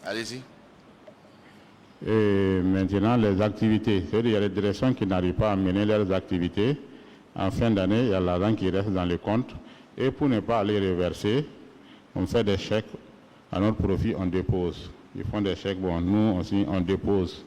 Allez-y. Et maintenant, les activités. C'est-à-dire qu'il y a des directions qui n'arrivent pas à mener leurs activités. En fin d'année, il y a l'argent qui reste dans les comptes. Et pour ne pas aller reverser, on fait des chèques. À notre profit, on dépose. Ils font des chèques. Bon, nous aussi, on dépose.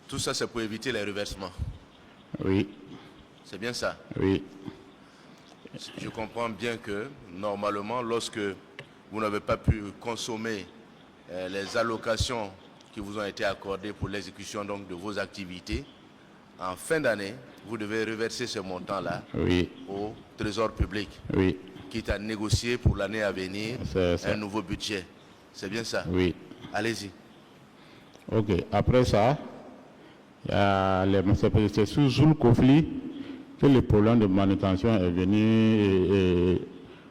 Tout ça, c'est pour éviter les reversements. Oui. C'est bien ça? Oui. Je comprends bien que, normalement, lorsque vous n'avez pas pu consommer les allocations qui vous ont été accordées pour l'exécution donc de vos activités, en fin d'année, vous devez reverser ce montant-là au Trésor public, quitte à négocier pour l'année à venir un nouveau budget. C'est bien ça? Oui. Allez-y. Ok. Après ça, c'est sous Zul Kofli que le problème de manutention est venu et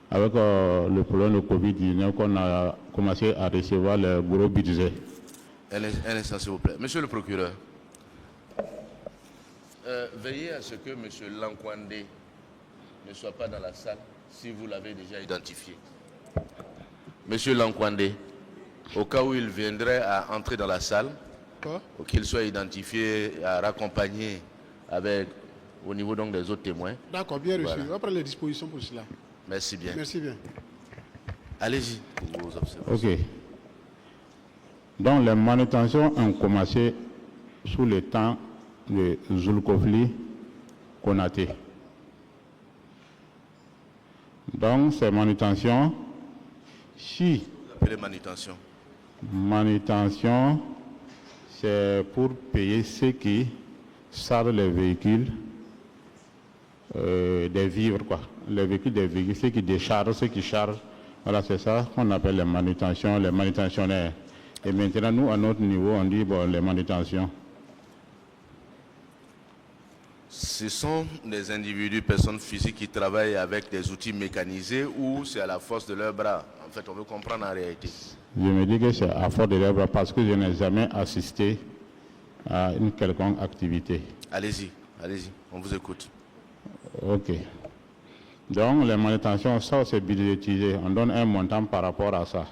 avec le problème de Covid-19 qu'on a commencé à recevoir le gros budget. Un instant, s'il vous plaît. Monsieur le procureur, veillez à ce que M. Lankwande ne soit pas dans la salle si vous l'avez déjà identifié. Monsieur Lankwande, au cas où il viendrait à entrer dans la salle, qu'il soit identifié, à raccompagner avec, au niveau donc des autres témoins. D'accord, bien reçu. On va prendre les dispositions pour cela. Merci bien. Merci bien. Allez-y pour vos observations. Ok. Donc les manutentions ont commencé sous le temps de Zulkofli Konaté. Donc ces manutentions, si... Vous appelez manutention? Manutention, c'est pour payer ceux qui servent les véhicules des vivres, quoi. Les véhicules des véhicules, ceux qui déchargent, ceux qui chargent. Voilà, c'est ça qu'on appelle les manutentions, les manutentionnaires. Et maintenant, nous, à notre niveau, on dit bon, les manutentions. Ce sont des individus, personnes physiques qui travaillent avec des outils mécanisés ou c'est à la force de leurs bras? En fait, on veut comprendre en réalité. Je me dis que c'est à force de leurs bras parce que je n'ai jamais assisté à une quelconque activité. Allez-y, allez-y, on vous écoute. Ok. Donc, les manutentions, ça, c'est budgétisé. On donne un montant par rapport à ça.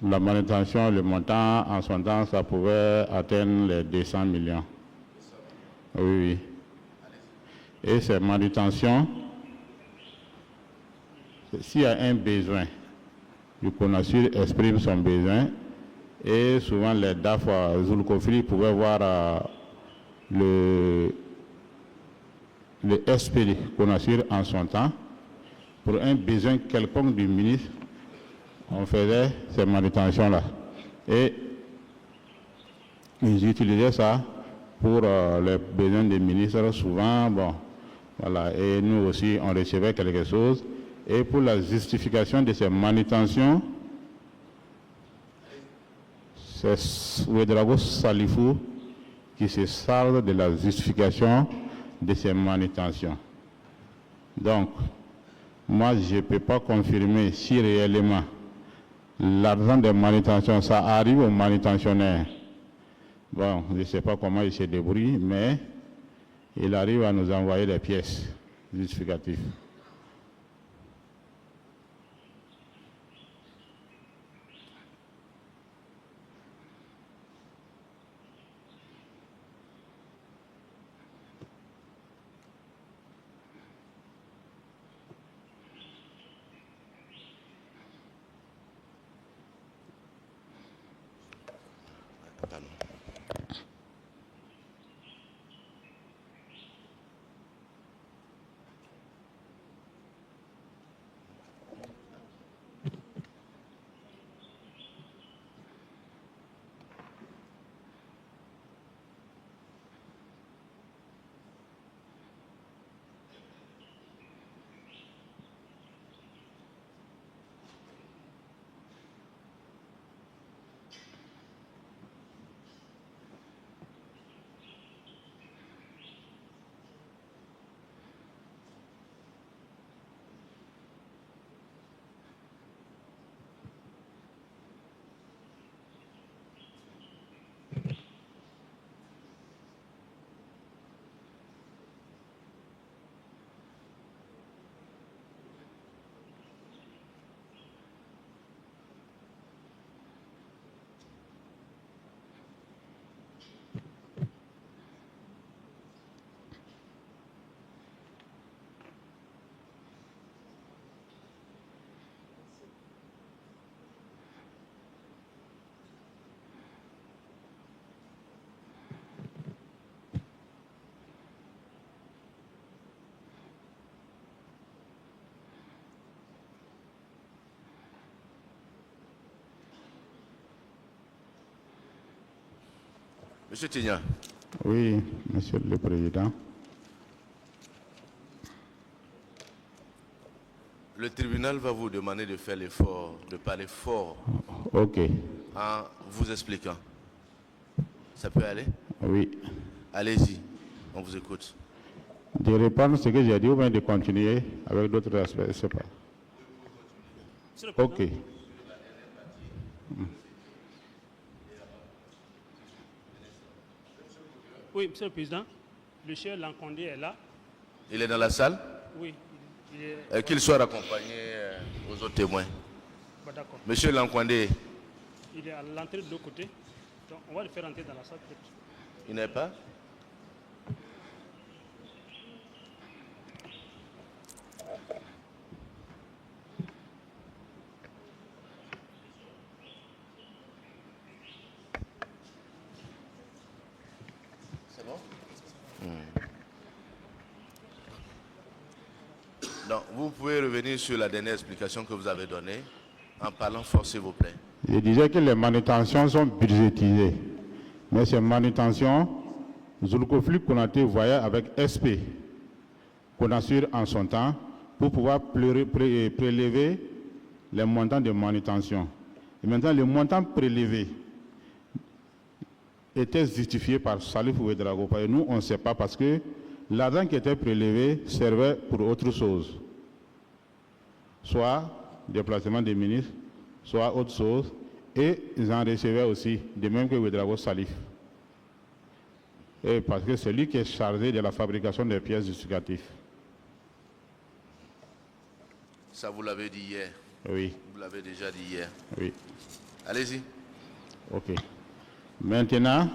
La manutention, le montant, en son temps, ça pouvait atteindre les 200 millions. Oui, oui. Et ces manutentions, s'il y a un besoin, le CONASUR exprime son besoin et souvent les DAF Zulkofli pouvaient voir le SPD CONASUR en son temps pour un besoin quelconque du ministre. On faisait ces manutentions-là. Et ils utilisaient ça pour les besoins des ministres, souvent, bon, voilà. Et nous aussi, on recevait quelque chose. Et pour la justification de ces manutentions, c'est Ouedraogo Salifou qui se charge de la justification de ces manutentions. Donc, moi, je ne peux pas confirmer si réellement l'argent de manutention, ça arrive aux manutentionnaires. Bon, je ne sais pas comment il se débrouille, mais il arrive à nous envoyer des pièces justificatives. Pardon. Monsieur Tignan. Oui, Monsieur le Président. Le tribunal va vous demander de faire l'effort, de parler fort Ok. en vous expliquant. Ça peut aller? Oui. Allez-y, on vous écoute. De répondre ce que j'ai dit ou bien de continuer avec d'autres aspects, je ne sais pas. Ok. Oui, Monsieur le Président, le chef Lankondé est là. Il est dans la salle? Oui. Il est... Qu'il soit accompagné aux autres témoins. Bah, d'accord. Monsieur Lankondé. Il est à l'entrée de l'autre côté. Donc, on va le faire entrer dans la salle. Il n'est pas? C'est bon? Donc, vous pouvez revenir sur la dernière explication que vous avez donnée en parlant fort, s'il vous plaît. Je disais que les manutentions sont budgétisées. Mais ces manutentions, Zulkifli Konaté voyait avec SP qu'on assure en son temps pour pouvoir prélever les montants de manutention. Et maintenant, le montant prélevé était justifié par Salif Ouedraogo. Et nous, on ne sait pas parce que l'argent qui était prélevé servait pour autre chose. Soit déplacement des ministres, soit autre chose. Et ils en recevaient aussi, de même que Ouedraogo Salif. Et parce que c'est lui qui est chargé de la fabrication des pièces justificatives. Ça, vous l'avez dit hier. Oui. Vous l'avez déjà dit hier. Oui. Allez-y. OK. Maintenant,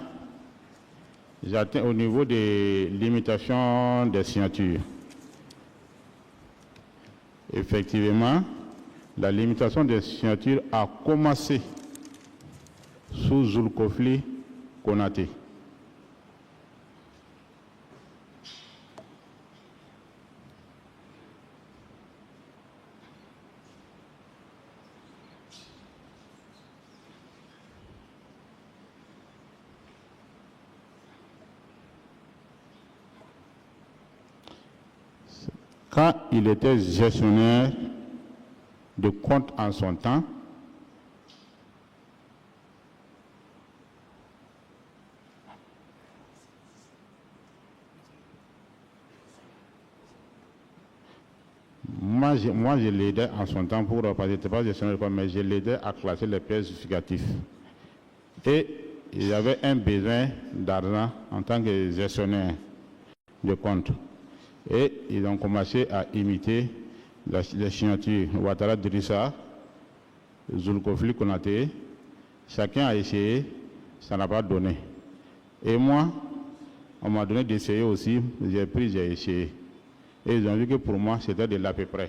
j'atteins au niveau des limitations des signatures. Effectivement, la limitation des signatures a commencé sous Zulkifli Konaté. Quand il était gestionnaire de compte en son temps, moi je l'aidais en son temps parce que je n'étais pas gestionnaire de compte, mais je l'aidais à classer les pièces justificatives. Et il y avait un besoin d'argent en tant que gestionnaire de compte. Et ils ont commencé à imiter les signatures Ouattara Drissa, Zulkifli Konaté. Chacun a essayé, ça n'a pas donné. Et moi, on m'a donné d'essayer aussi, j'ai pris, j'ai essayé. Et ils ont vu que pour moi, c'était de l'à peu près.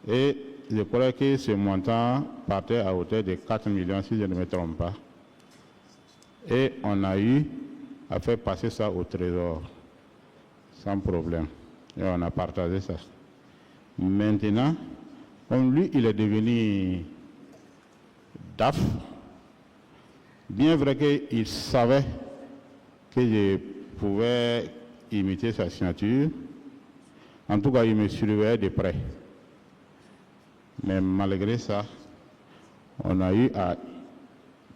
Et je crois que ce montant partait à hauteur de 4 millions, si je ne me trompe pas. Et on a eu à faire passer ça au trésor, sans problème. Et on a partagé ça. Maintenant, comme lui, il est devenu DAF, bien vrai qu'il savait que je pouvais imiter sa signature, en tout cas, il me surveillait de près. Mais malgré ça, on a eu à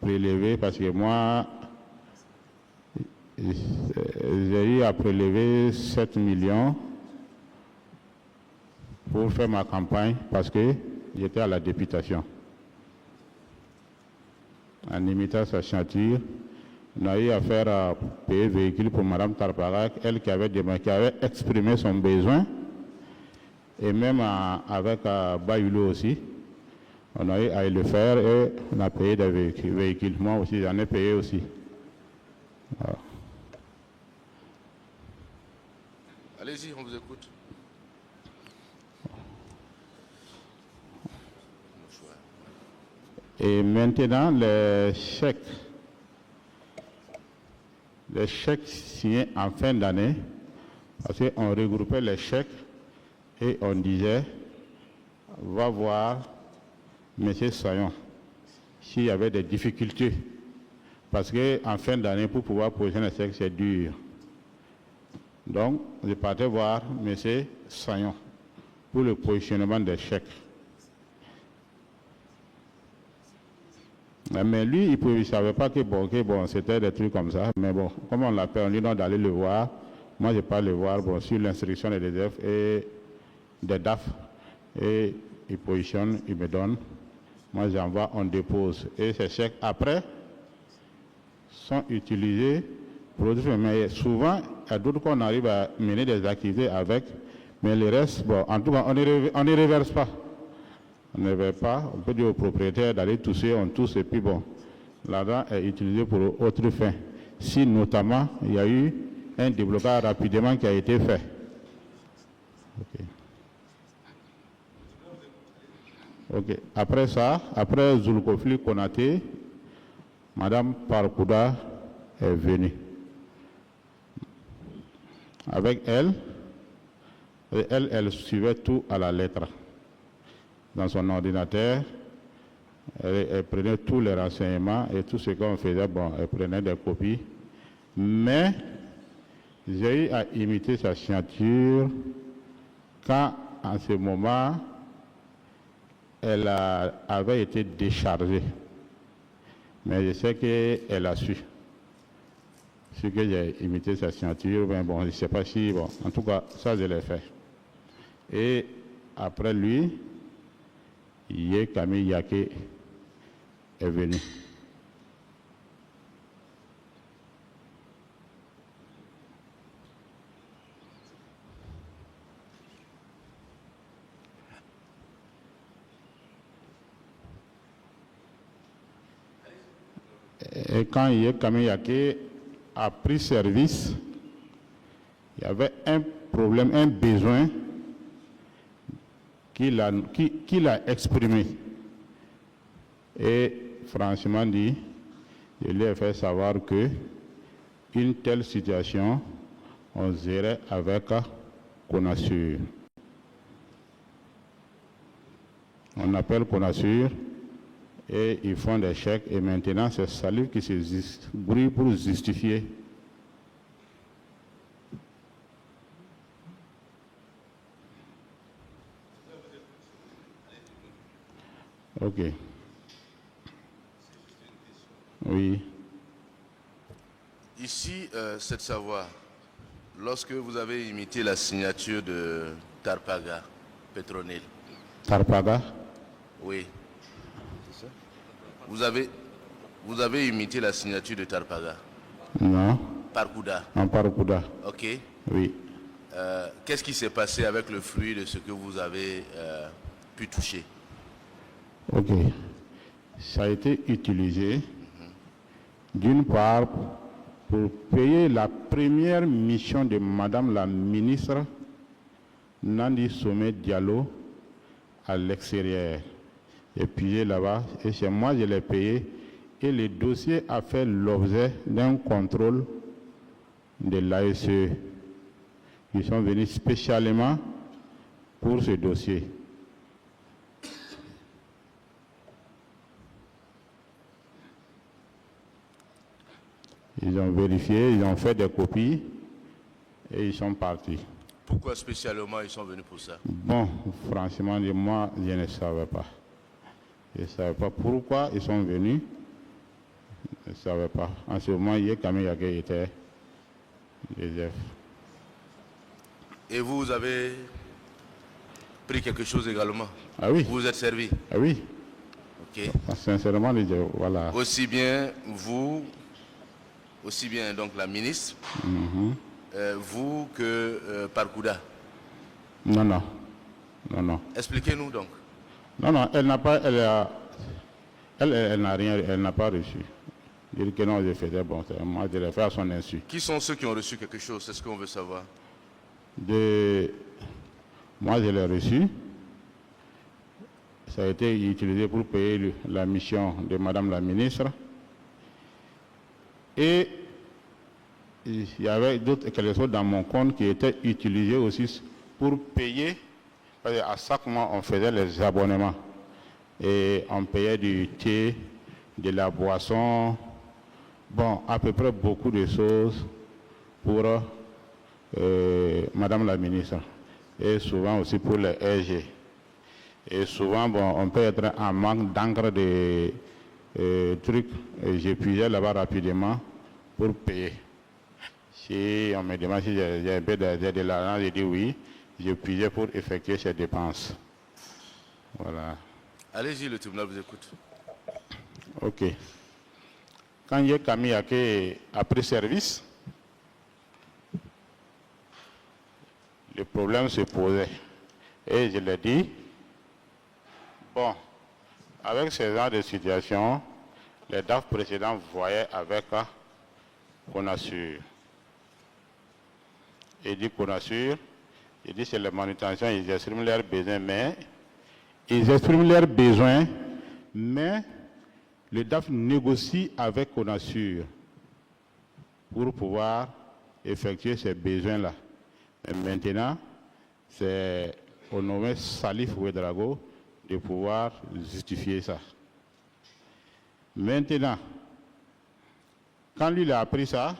prélever, parce que moi, j'ai eu à prélever 7 millions pour faire ma campagne, parce que j'étais à la députation. En imitant sa signature, on a eu à faire payer véhicule pour Mme Tarpaga, elle qui avait exprimé son besoin, et même avec Bayulo aussi, on a eu à le faire et on a payé des véhicules. Moi aussi, j'en ai payé aussi. Voilà. Allez-y, on vous écoute. Et maintenant, les chèques signés en fin d'année, parce qu'on regroupait les chèques et on disait, va voir M. Sayon s'il y avait des difficultés. Parce qu'en fin d'année, pour pouvoir poser un chèque, c'est dur. Donc, je partais voir M. Sayon pour le positionnement des chèques. Mais lui, il ne savait pas que c'était des trucs comme ça. Mais bon, comme on l'appelle, on lui demande d'aller le voir. Moi, je n'ai pas le voir sur l'instruction des DF et des DAF. Et il positionne, il me donne. Moi, j'envoie, on dépose. Et ces chèques, après, sont utilisés pour d'autres choses. Mais souvent, il y a d'autres qu'on arrive à mener des activités avec. Mais le reste, bon, en tout cas, on ne reverse pas. On ne veut pas, on peut dire au propriétaire d'aller tousser, on tousse et puis bon, l'argent est utilisé pour autre fin. Si notamment il y a eu un déblocage rapidement qui a été fait. Ok. Après ça, après Zulkofli Konaté, Madame Parkouda est venue. Avec elle, elle suivait tout à la lettre. Dans son ordinateur, elle prenait tous les renseignements et tout ce qu'on faisait, bon, elle prenait des copies. Mais j'ai eu à imiter sa signature quand, en ce moment, elle avait été déchargée. Mais je sais qu'elle a su. Ce que j'ai imité sa signature, ben bon, je ne sais pas si, bon, en tout cas, ça je l'ai fait. Et après lui, Yé Camille Yake est venu. Et quand Yé Camille Yake a pris service, il y avait un problème, un besoin qu'il a exprimé. Et franchement dit, je lui ai fait savoir que une telle situation, on gérait avec Conassure. On appelle Conassure et ils font des chèques et maintenant c'est Salif qui se brille pour justifier. Ok. Oui. Ici, c'est de savoir, lorsque vous avez imité la signature de Tarpaga, Petronil. Tarpaga? Oui. C'est ça? Vous avez imité la signature de Tarpaga? Non. Parkouda? En Parkouda. Ok. Oui. Qu'est-ce qui s'est passé avec le fruit de ce que vous avez pu toucher? Ok. Ça a été utilisé, d'une part, pour payer la première mission de Madame la ministre Nandi Sommet Diallo à l'extérieur. Et puis là-bas, et chez moi, je l'ai payé et le dossier a fait l'objet d'un contrôle de l'ASE. Ils sont venus spécialement pour ce dossier. Ils ont vérifié, ils ont fait des copies et ils sont partis. Pourquoi spécialement ils sont venus pour ça? Bon, franchement, moi, je ne savais pas. Je ne savais pas pourquoi ils sont venus. Je ne savais pas. En ce moment, Yekami Yake était les F. Et vous avez pris quelque chose également? Ah oui. Vous vous êtes servi? Ah oui. Ok. Sincèrement, voilà. Aussi bien vous, aussi bien donc la ministre, vous que Parkouda. Non, non. Non, non. Expliquez-nous donc. Non, non, elle n'a pas, elle n'a rien, elle n'a pas reçu. Dire que non, je faisais bon, moi je l'ai fait à son insu. Qui sont ceux qui ont reçu quelque chose? C'est ce qu'on veut savoir. Moi je l'ai reçu. Ça a été utilisé pour payer la mission de Madame la ministre. Et il y avait quelque chose dans mon compte qui était utilisé aussi pour payer. Parce qu'à chaque mois, on faisait les abonnements. Et on payait du thé, de la boisson, bon, à peu près beaucoup de choses pour Madame la ministre. Et souvent aussi pour les RG. Et souvent, bon, on peut être en manque d'encre de trucs. Et j'épuisais là-bas rapidement pour payer. Si on me demande si j'ai un peu de l'argent, je dis oui. J'épuisais pour effectuer ces dépenses. Voilà. Allez-y, le tribunal vous écoute. Ok. Quand Yekami Yake a pris service, le problème se posait. Et je l'ai dit, bon, avec ce genre de situation, les DAF précédents voyaient avec Conassure. Et dit Conassure, il dit c'est la manutention, ils expriment leurs besoins, mais le DAF négocie avec Conassure pour pouvoir effectuer ces besoins-là. Maintenant, c'est au nommé Salif Ouedraogo de pouvoir justifier ça. Maintenant, quand lui il a appris ça,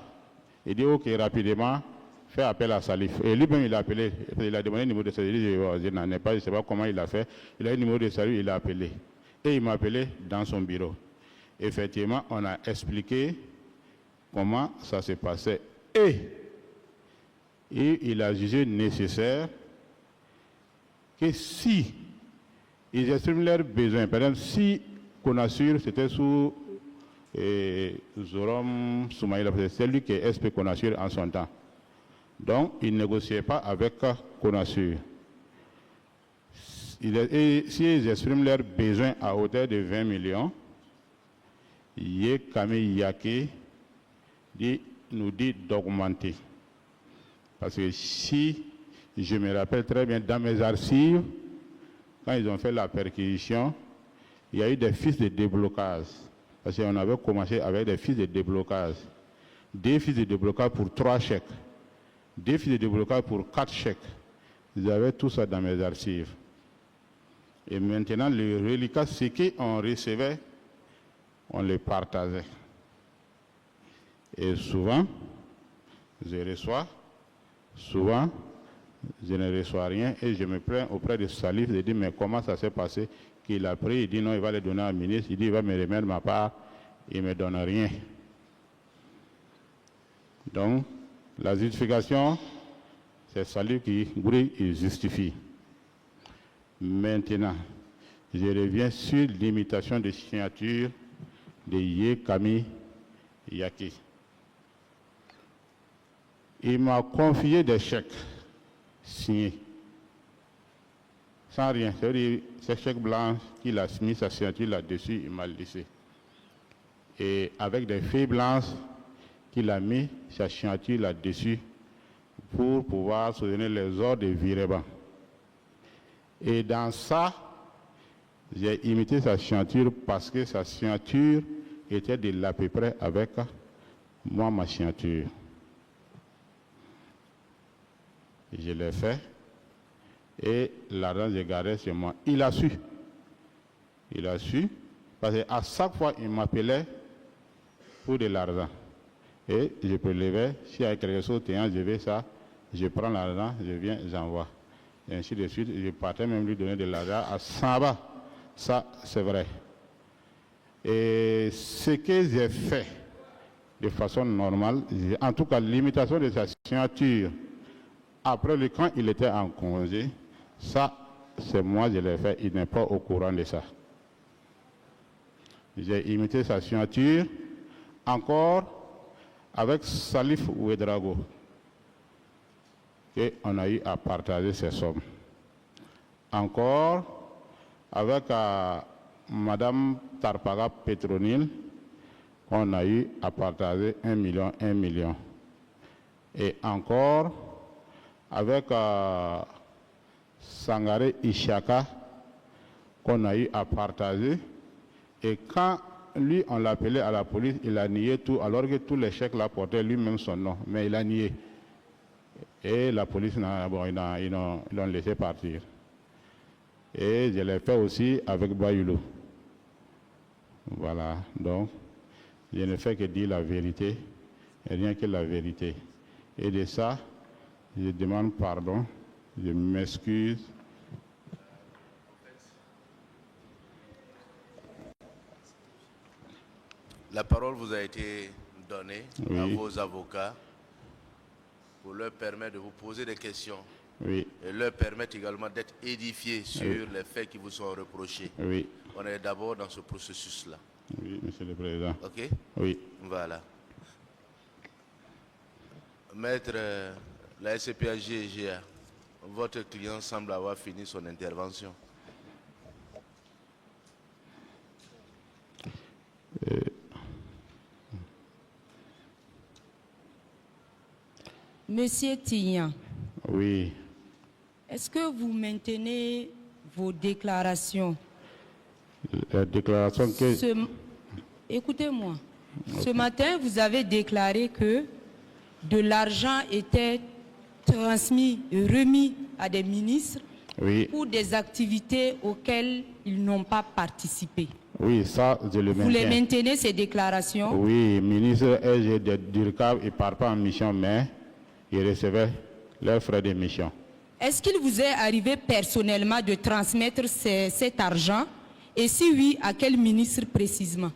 il dit ok, rapidement, fait appel à Salif. Et lui-même, il a appelé, il a demandé le numéro de Salif. Je n'en ai pas, je ne sais pas comment il a fait. Il a eu le numéro de Salif, il a appelé. Et il m'a appelé dans son bureau. Effectivement, on a expliqué comment ça se passait. Et il a jugé nécessaire que si ils expriment leurs besoins, par exemple, si Conassure, c'était sous Zorom Soumaïla, c'est lui qui est SP Conassure en son temps. Donc, il ne négociait pas avec Conassure. Et s'ils expriment leurs besoins à hauteur de 20 millions, Yekami Yake nous dit d'augmenter. Parce que si je me rappelle très bien, dans mes archives, quand ils ont fait la perquisition, il y a eu des fiches de déblocage. Parce qu'on avait commencé avec des fiches de déblocage. Des fiches de déblocage pour 3 chèques. Des fiches de déblocage pour 4 chèques. Ils avaient tout ça dans mes archives. Et maintenant, le reliquat, ce qu'on recevait, on les partageait. Et souvent, je reçois, souvent, je ne reçois rien et je me plains auprès de Salif, je dis mais comment ça s'est passé qu'il a pris, il dit non, il va les donner à ministre, il dit il va me remettre ma part, il ne me donne rien. Donc, la justification, c'est Salif qui justifie. Maintenant, je reviens sur l'imitation de signature de Yekami Yake. Il m'a confié des chèques signés, sans rien. C'est-à-dire, ces chèques blancs qu'il a mis sa signature là-dessus, il m'a laissé. Et avec des feuilles blanches qu'il a mis sa signature là-dessus pour pouvoir se donner les ordres de virement. Et dans ça, j'ai imité sa signature parce que sa signature était de l'à peu près avec moi, ma signature. Je l'ai fait et l'argent, je gardais chez moi. Il a su. Il a su parce qu'à chaque fois, il m'appelait pour de l'argent. Et je prélevais, s'il y a quelque chose, je vais ça, je prends l'argent, je viens, j'envoie. Et ainsi de suite, je partais même lui donner de l'argent à 100 bas. Ça, c'est vrai. Et ce que j'ai fait de façon normale, en tout cas, l'imitation de sa signature, après quand il était en congé, ça, c'est moi, je l'ai fait, il n'est pas au courant de ça. J'ai imité sa signature, encore avec Salif Ouedraogo, et on a eu à partager ces sommes. Encore avec Madame Tarpaga Petronil, on a eu à partager 1 million. Et encore avec Sangare Ishaka, qu'on a eu à partager. Et quand lui, on l'appelait à la police, il a nié tout, alors que tous les chèques là portaient lui-même son nom, mais il a nié. Et la police, ils l'ont laissé partir. Et je l'ai fait aussi avec Bayulo. Voilà, donc, je ne fais que dire la vérité, et rien que la vérité. Et de ça, je demande pardon, je m'excuse. La parole vous a été donnée à Oui. vos avocats pour leur permettre de vous poser des questions. Oui. Et leur permettre également d'être édifiés sur les faits qui vous sont reprochés. Oui. On est d'abord dans ce processus-là. Oui, Monsieur le Président. OK? Oui. Voilà. Maître, la SCPAG et GA, votre client semble avoir fini son intervention. Monsieur Tignan, Oui. est-ce que vous maintenez vos déclarations? La déclaration que... Écoutez-moi. Ce matin, vous avez déclaré que de l'argent était transmis et remis à des ministres Oui. pour des activités auxquelles ils n'ont pas participé. Oui, ça, je le Vous les maintiens. maintenez, ces déclarations? Oui, ministre SG de Durcab, il ne part pas en mission, mais il recevait leurs frais de mission. Est-ce qu'il vous est arrivé personnellement de transmettre cet argent? Et si oui, à quel ministre précisément?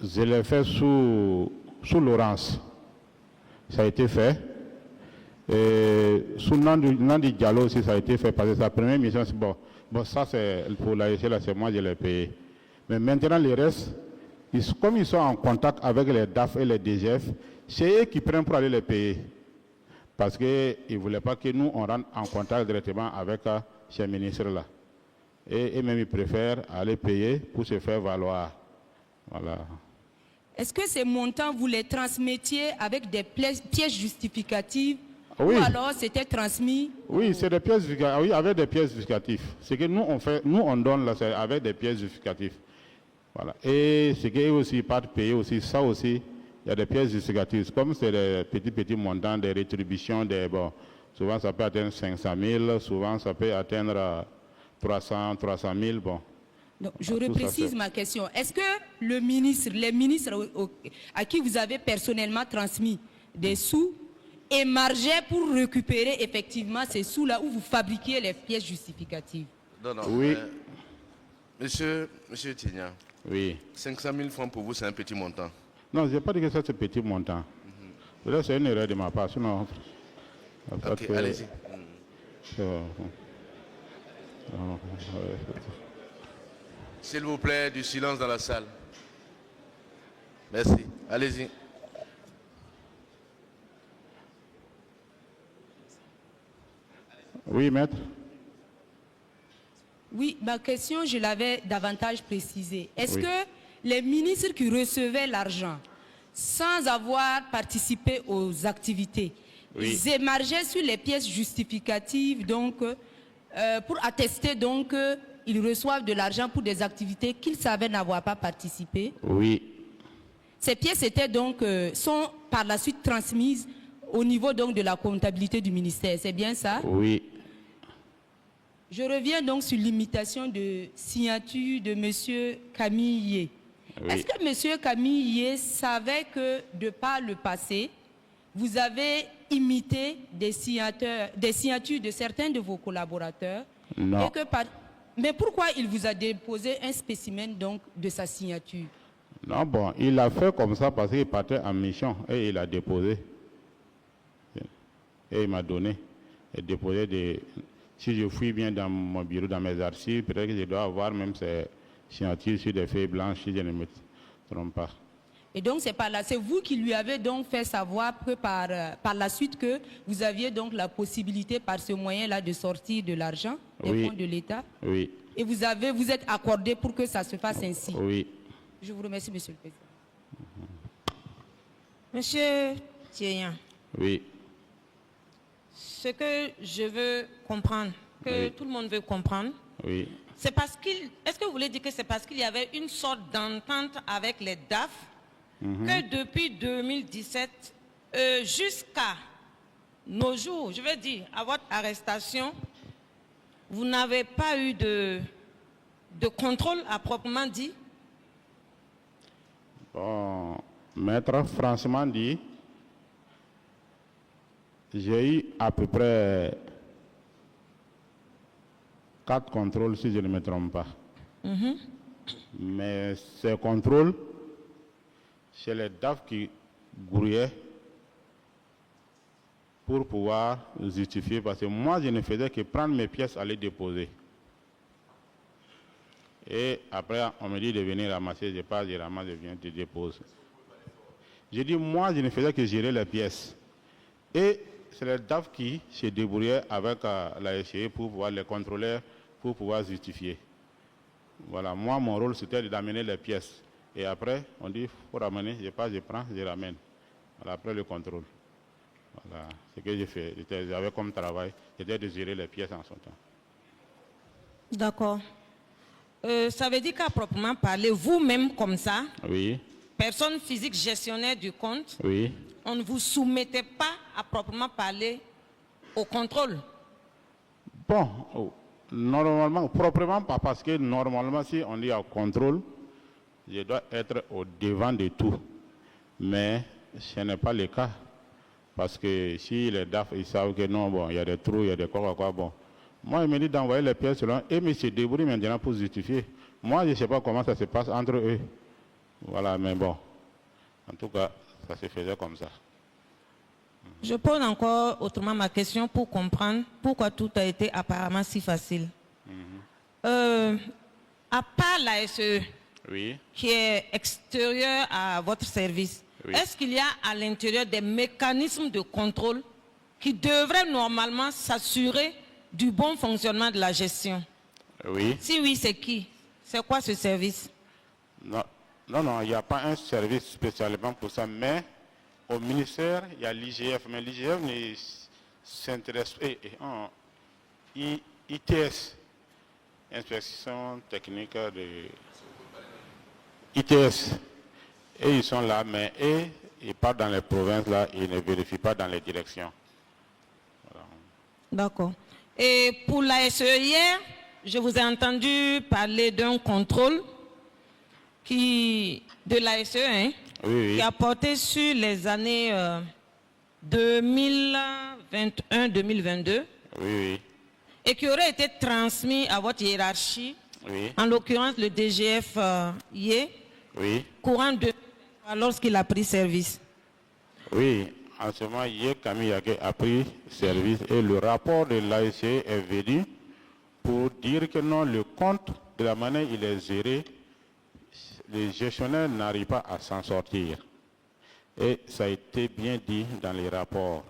Je l'ai fait sous Laurence. Ça a été fait. Et sous Nandi Diallo aussi, ça a été fait. Parce que sa première mission, c'est bon, ça c'est pour la là, c'est moi, je l'ai payé. Mais maintenant, les restes, comme ils sont en contact avec les DAF et les DGF, c'est eux qui prennent pour aller les payer. Parce qu'ils ne voulaient pas que nous, on rentre en contact directement avec ces ministres-là. Et même, ils préfèrent aller payer pour se faire valoir. Voilà. Est-ce que ces montants, vous les transmettiez avec des pièces justificatives? Oui. Ou alors c'était transmis? Oui, c'est des pièces justificatives. Oui, avec des pièces justificatives. Ce que nous on fait, nous on donne là, c'est avec des pièces justificatives. Voilà. Et ce qu'ils aussi partent payer aussi, ça aussi, il y a des pièces justificatives. Comme c'est des petits montants, des rétributions, souvent ça peut atteindre 500 000, souvent ça peut atteindre 300 000, bon. Donc, je reprécise ma question. Est-ce que les ministres à qui vous avez personnellement transmis des sous émargeaient pour récupérer effectivement ces sous-là où vous fabriquiez les pièces justificatives? Non. Oui. Monsieur Tignan, Oui. 500 000 francs pour vous, c'est un petit montant. Non, je n'ai pas dit que ça c'est petit montant. Là, c'est une erreur de ma part. Sinon, Ok, allez-y. S'il vous plaît, du silence dans la salle. Merci. Allez-y. Oui, maître. Oui, ma question, je l'avais davantage précisée. Est-ce Oui. que les ministres qui recevaient l'argent sans avoir participé aux activités, Oui. ils émargeaient sur les pièces justificatives donc, pour attester donc qu'ils reçoivent de l'argent pour des activités qu'ils savaient n'avoir pas participé. Oui, Ces pièces étaient donc, sont par la suite transmises au niveau donc de la comptabilité du ministère. C'est bien ça? oui, Je reviens donc sur l'imitation de signature de M. Camille Yé. Oui. Est-ce que M. Camille Yé savait que, de par le passé, vous avez imité des signatures de certains de vos collaborateurs? Non. Et que Mais pourquoi il vous a déposé un spécimen donc de sa signature? Non, bon, il a fait comme ça parce qu'il partait en mission et il a déposé. Et il m'a donné. Et déposé des... Si je fouille bien dans mon bureau, dans mes archives, peut-être que je dois avoir même ces signatures sur des feuilles blanches, si je ne me trompe pas. Et donc c'est vous qui lui avez donc fait savoir que par la suite que vous aviez donc la possibilité par ce moyen-là de sortir de l'argent des Oui. fonds de l'État. Oui, Et vous êtes accordé pour que ça se fasse ainsi. oui. Je vous remercie, Monsieur le Président. Monsieur Thierry, Oui, ce que je veux comprendre, que Oui. tout le monde veut comprendre, oui. c'est parce est-ce que vous voulez dire que c'est parce qu'il y avait une sorte d'entente avec les DAF que depuis 2017 jusqu'à nos jours, je veux dire, à votre arrestation, vous n'avez pas eu de contrôle à proprement dit? Bon, maître, franchement dit, j'ai eu à peu près 4 contrôles, si je ne me trompe pas. Mais ces contrôles, c'est les DAF qui grouillaient pour pouvoir justifier, parce que moi, je ne faisais que prendre mes pièces, aller déposer. Et après, on me dit de venir ramasser, je passe, je ramasse, je viens, je dépose. J'ai dit, moi, je ne faisais que gérer les pièces. Et c'est les DAF qui se débrouillaient avec la SCE pour pouvoir les contrôler, pour pouvoir justifier. Voilà, moi, mon rôle, c'était d'amener les pièces. Et après, on dit, il faut ramener, je passe, je prends, je ramène. Voilà, après le contrôle. Voilà, ce que j'ai fait. J'avais comme travail, c'était de gérer les pièces en son temps. D'accord. Ça veut dire qu'à proprement parler, vous-même comme ça, Oui, personne physique gestionnaire du compte, oui. on ne vous soumettait pas à proprement parler au contrôle. Bon, normalement, proprement pas, parce que normalement, si on dit au contrôle, je dois être au devant de tout. Mais ce n'est pas le cas. Parce que si les DAF, ils savent que non, bon, il y a des trous, il y a des quoi, bon. Moi, il me dit d'envoyer les pièces selon et M. Débrouille maintenant pour justifier. Moi, je ne sais pas comment ça se passe entre eux. Voilà, mais bon. En tout cas, ça se faisait comme ça. Je pose encore autrement ma question pour comprendre pourquoi tout a été apparemment si facile. À part la SE, Oui, qui est extérieure à votre service, Oui. est-ce qu'il y a à l'intérieur des mécanismes de contrôle qui devraient normalement s'assurer du bon fonctionnement de la gestion? oui. Si oui, c'est qui? C'est quoi ce service? Non, il n'y a pas un service spécialement pour ça, mais au ministère, il y a l'IGF, mais l'IGF ne s'intéresse pas. ITS, Inspection technique de ITS. Et ils sont là, mais ils partent dans les provinces, là, ils ne vérifient pas dans les directions. Voilà. D'accord. Et pour la SE hier, je vous ai entendu parler d'un contrôle de la SE, hein, Oui, qui a porté sur les années 2021-2022 oui, et qui aurait été transmis à votre hiérarchie, oui, en l'occurrence le DGF hier, oui, courant de lorsqu'il a pris service. oui. En ce moment, hier, Camille Yagué a pris service et le rapport de l'ASC est venu pour dire que non, le compte, de la manière il est géré, les gestionnaires n'arrivent pas à s'en sortir. Et ça a été bien dit dans les rapports.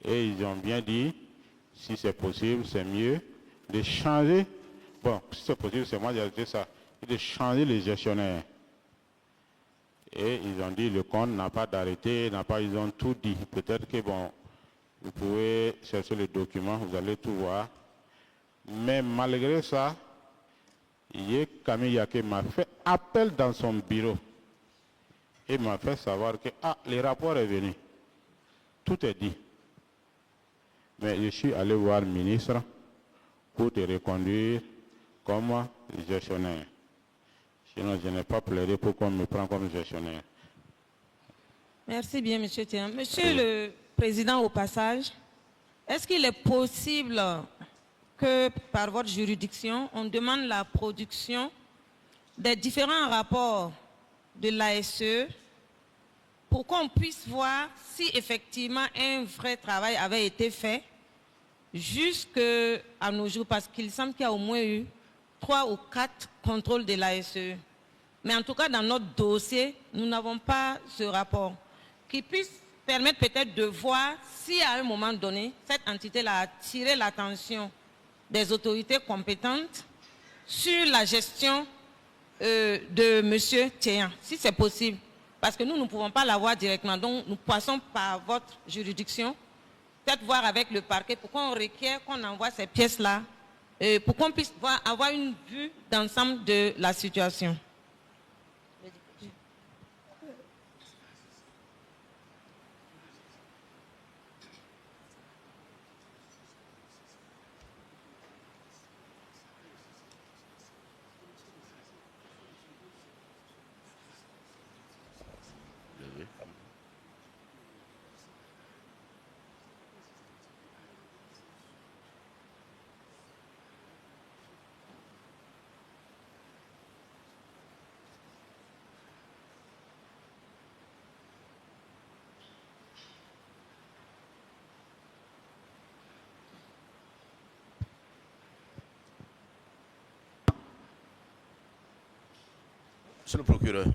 Et ils ont bien dit, si c'est possible, c'est mieux de changer. Bon, si c'est possible, c'est moi qui ai dit ça, de changer les gestionnaires. Et ils ont dit le compte n'a pas d'arrêté, ils ont tout dit. Peut-être que bon, vous pouvez chercher le document, vous allez tout voir. Mais malgré ça, Camille Yake m'a fait appel dans son bureau et m'a fait savoir que le rapport est venu. Tout est dit. Mais je suis allé voir le ministre pour te reconduire comme gestionnaire. Sinon, je n'ai pas plaidé pour qu'on me prenne comme gestionnaire. Merci bien, M. Tian. Monsieur le Président, au passage, est-ce qu'il est possible que, par votre juridiction, on demande la production des différents rapports de l'ASE pour qu'on puisse voir si effectivement un vrai travail avait été fait jusqu'à nos jours, parce qu'il semble qu'il y a au moins eu 3 ou 4 contrôles de l'ASE. Mais en tout cas, dans notre dossier, nous n'avons pas ce rapport qui puisse permettre peut-être de voir si à un moment donné, cette entité-là a attiré l'attention des autorités compétentes sur la gestion de M. Tian, si c'est possible. Parce que nous ne pouvons pas l'avoir directement. Donc, nous passons par votre juridiction, peut-être voir avec le parquet pour qu'on requiert, qu'on envoie ces pièces-là, pour qu'on puisse avoir une vue d'ensemble de la situation. Monsieur le procureur,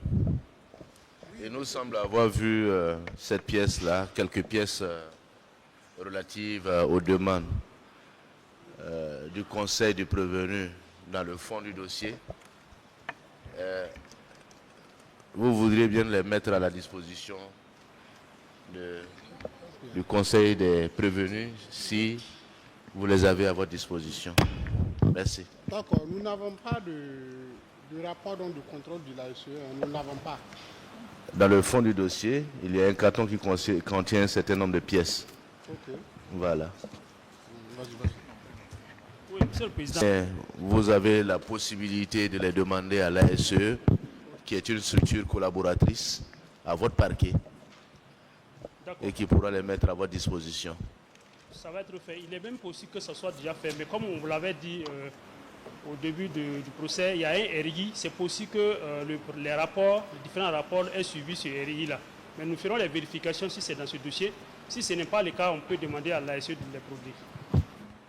il nous semble avoir vu cette pièce-là, quelques pièces relatives aux demandes du conseil du prévenu dans le fond du dossier. Vous voudriez bien les mettre à la disposition du conseil des prévenus si vous les avez à votre disposition. Merci. D'accord, nous n'avons pas de rapport donc, de contrôle de l'ASE, nous n'avons pas. Dans le fond du dossier, il y a un carton qui contient un certain nombre de pièces. Ok. Voilà. Vas-y. Oui, Monsieur le Président. Et vous avez la possibilité de les demander à l'ASE, qui est une structure collaboratrice, à votre parquet, et qui pourra les mettre à votre disposition. Ça va être fait. Il est même possible que ça soit déjà fait. Mais comme on vous l'avait dit au début du procès, il y a un RI. C'est possible que les différents rapports aient suivi ce RI-là. Mais nous ferons les vérifications si c'est dans ce dossier. Si ce n'est pas le cas, on peut demander à l'ASE de les produire.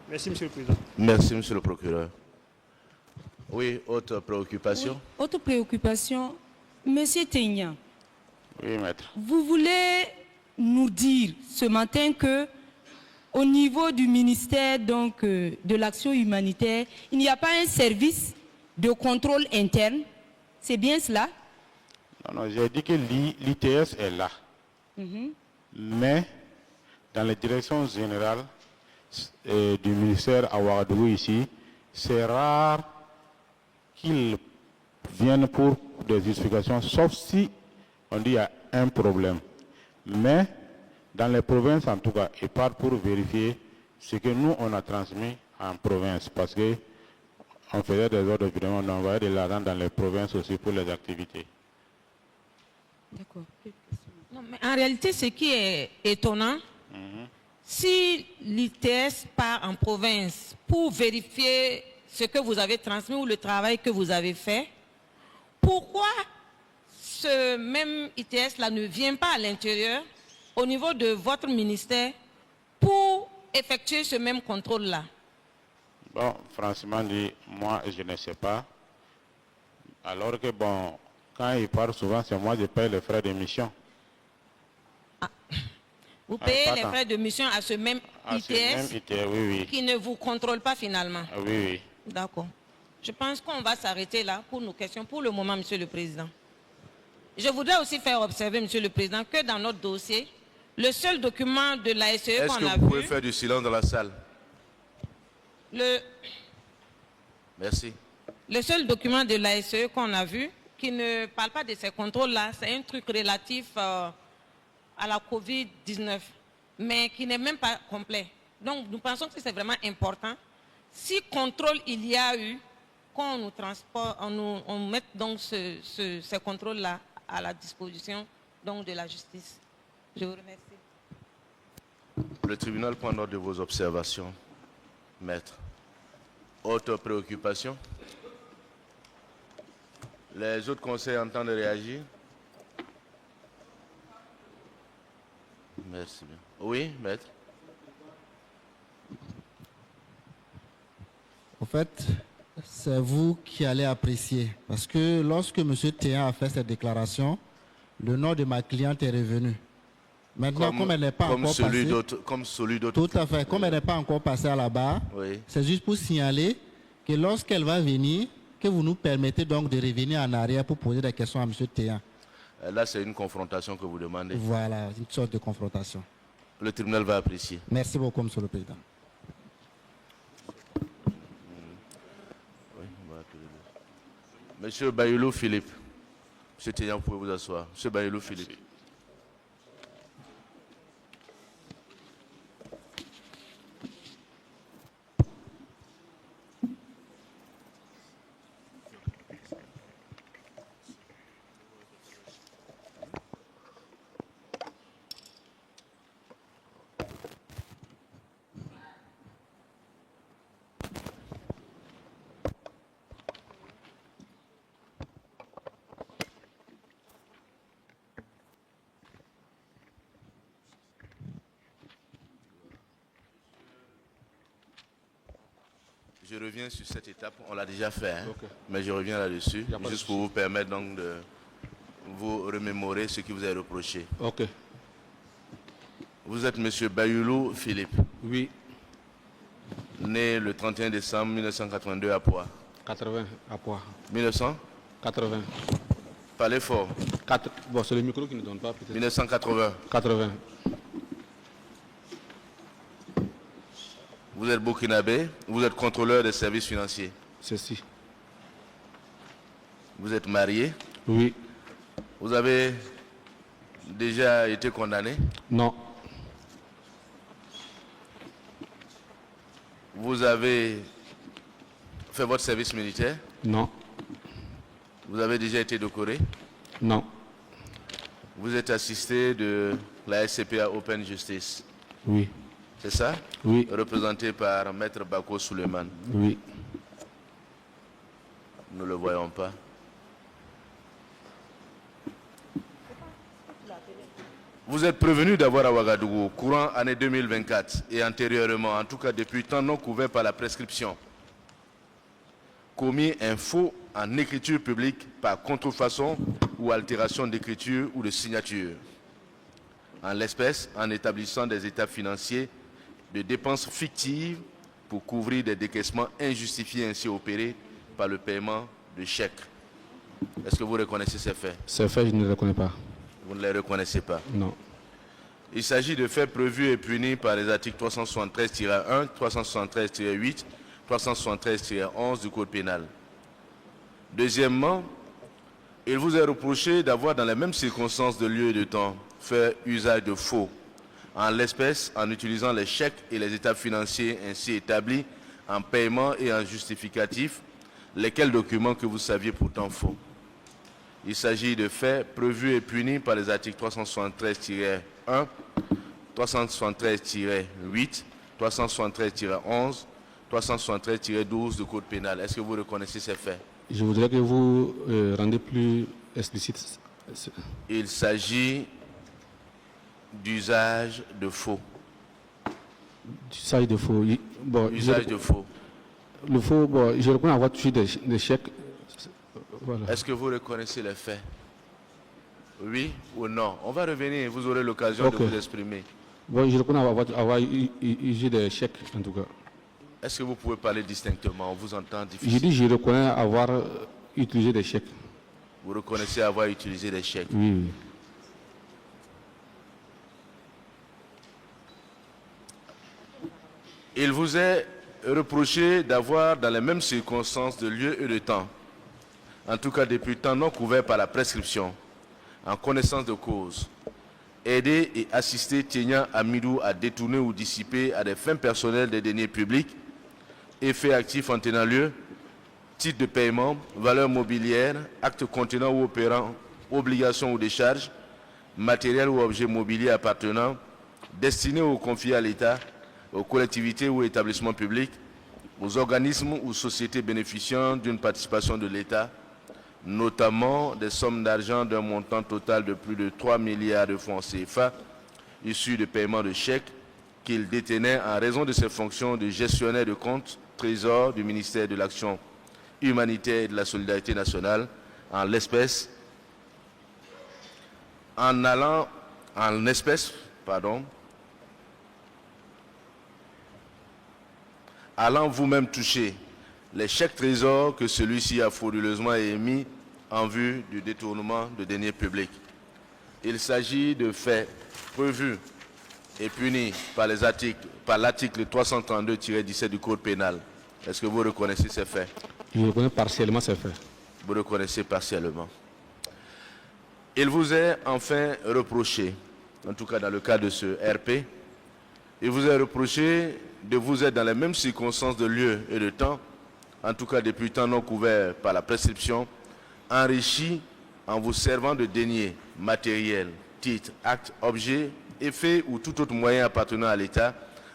Merci, Monsieur le Président. Merci, Monsieur le procureur. Oui, autre préoccupation? Oui, autre préoccupation. Monsieur Tegna, Oui, maître. vous voulez nous dire ce matin que au niveau du ministère donc, de l'action humanitaire, il n'y a pas un service de contrôle interne. C'est bien cela? Non, j'ai dit que l'ITS est là. Mais dans les directions générales du ministère à Ouagadougou ici, c'est rare qu'ils viennent pour des justifications, sauf si on dit qu'il y a un problème. Mais dans les provinces, en tout cas, ils partent pour vérifier ce que nous, on a transmis en province. Parce qu'on faisait des ordres, évidemment, on envoyait de l'argent dans les provinces aussi pour les activités. D'accord. Non, mais en réalité, ce qui est étonnant, si l'ITS part en province pour vérifier ce que vous avez transmis ou le travail que vous avez fait, pourquoi ce même ITS-là ne vient pas à l'intérieur, au niveau de votre ministère, pour effectuer ce même contrôle-là? Bon, franchement dit, moi, je ne sais pas. Alors que, bon, quand ils partent souvent, c'est moi qui paye les frais de mission. Vous payez les frais de mission à ce même ITS, oui. qui ne vous contrôle pas finalement? Oui. D'accord. Je pense qu'on va s'arrêter là pour nos questions pour le moment, Monsieur le Président. Je voudrais aussi faire observer, Monsieur le Président, que dans notre dossier, le seul document de l'ASE qu'on a vu... Est-ce que vous pouvez faire du silence dans la salle? Merci. Le seul document de l'ASE qu'on a vu, qui ne parle pas de ces contrôles-là, c'est un truc relatif à la COVID-19, mais qui n'est même pas complet. Donc, nous pensons que c'est vraiment important. Si contrôle il y a eu, qu'on nous transporte, on mette donc ces contrôles-là à la disposition donc, de la justice. Je vous remercie. Le tribunal prend note de vos observations, maître. Autre préoccupation? Les autres conseils entendent réagir? Merci bien. Oui, maître. En fait, c'est vous qui allez apprécier. Parce que lorsque M. Théan a fait cette déclaration, le nom de ma cliente est revenu. Maintenant, comme elle n'est pas encore passée... Comme celui d'autres. Tout à fait. Comme elle n'est pas encore passée à la barre, Oui. c'est juste pour signaler que lorsqu'elle va venir, que vous nous permettez donc de revenir en arrière pour poser des questions à M. Théan. Là, c'est une confrontation que vous demandez. Voilà, une sorte de confrontation. Le tribunal va apprécier. Merci beaucoup, M. le Président. Monsieur Bayoulou Philippe. Monsieur Théan, vous pouvez vous asseoir. Monsieur Bayoulou Philippe. Je reviens sur cette étape, on l'a déjà fait, hein, Okay. mais je reviens là-dessus, Y a pas de juste pour souci. vous permettre donc de vous remémorer ce qui vous est reproché. Ok. Vous êtes monsieur Bayoulou Philippe, Oui, né le 31 décembre 1982 à Poix. 80 à poids. 1900, 80. parlez fort. Bon, c'est le micro qui ne donne pas peut-être. 1980, 80. vous êtes burkinabé, vous êtes contrôleur des services financiers. Ceci. Vous êtes marié, Oui. vous avez déjà été condamné, Non. vous avez fait votre service militaire, Non. vous avez déjà été décoré, Non. vous êtes assisté de la SCPA Open Justice, Oui. c'est ça? Oui. Représenté par Maître Bako Suleiman. Oui. Nous ne le voyons pas. Vous êtes prévenu d'avoir à Ouagadougou, courant année 2024 et antérieurement, en tout cas depuis temps non couvert par la prescription, commis un faux en écriture publique par contrefaçon ou altération d'écriture ou de signature. En l'espèce, en établissant des états financiers de dépenses fictives pour couvrir des décaissements injustifiés ainsi opérés par le paiement de chèques. Est-ce que vous reconnaissez ces faits? Ces faits, je ne les reconnais pas. Vous ne les reconnaissez pas. Non. Il s'agit de faits prévus et punis par les articles 373-1, 373-8, 373-11 du Code pénal. Deuxièmement, il vous est reproché d'avoir, dans les mêmes circonstances de lieu et de temps, fait usage de faux, en l'espèce en utilisant les chèques et les états financiers ainsi établis en paiement et en justificatif, lesquels documents que vous saviez pourtant faux. Il s'agit de faits prévus et punis par les articles 373-1, 373-8, 373-11, 373-12 du Code pénal. Est-ce que vous reconnaissez ces faits? Je voudrais que vous rendiez plus explicite. Il s'agit d'usage de faux. Usage de faux. Bon, Usage de faux. Le faux, bon, je reconnais avoir touché des chèques. Voilà. Est-ce que vous reconnaissez les faits? Oui ou non? On va revenir, vous aurez l'occasion Ok. de vous exprimer. Bon, je reconnais avoir usé des chèques, en tout cas. Est-ce que vous pouvez parler distinctement? On vous entend Je difficile. dis, je reconnais avoir utilisé des chèques. Vous reconnaissez avoir utilisé des chèques. Oui, oui. Il vous est reproché d'avoir, dans les mêmes circonstances de lieu et de temps, en tout cas depuis temps non couvert par la prescription, en connaissance de cause, aidé et assisté Thénia Amidou à détourner ou dissiper à des fins personnelles des deniers publics, effets actifs en tenant lieu, titres de paiement, valeurs mobilières, actes contenant ou opérant, obligations ou décharges, matériel ou objet mobilier appartenant, destinés ou confiés à l'État, aux collectivités ou établissements publics, aux organismes ou sociétés bénéficiant d'une participation de l'État, notamment des sommes d'argent d'un montant total de plus de 3 milliards de francs CFA, issus de paiements de chèques qu'il détenait en raison de ses fonctions de gestionnaire de compte trésor du ministère de l'Action humanitaire et de la solidarité nationale, en l'espèce, allant vous-même toucher les chèques trésors que celui-ci a frauduleusement émis en vue du détournement de deniers publics. Il s'agit de faits prévus et punis par l'article 332-17 du Code pénal. Est-ce que vous reconnaissez ces faits? Je reconnais partiellement ces faits. Vous reconnaissez partiellement. Il vous est enfin reproché, en tout cas dans le cas de ce RP, il vous est reproché de vous être dans les mêmes circonstances de lieu et de temps, en tout cas depuis temps non couvert par la prescription, enrichi en vous servant de deniers matériels, titres, actes, objets, effets ou tout autre moyen appartenant à l'État,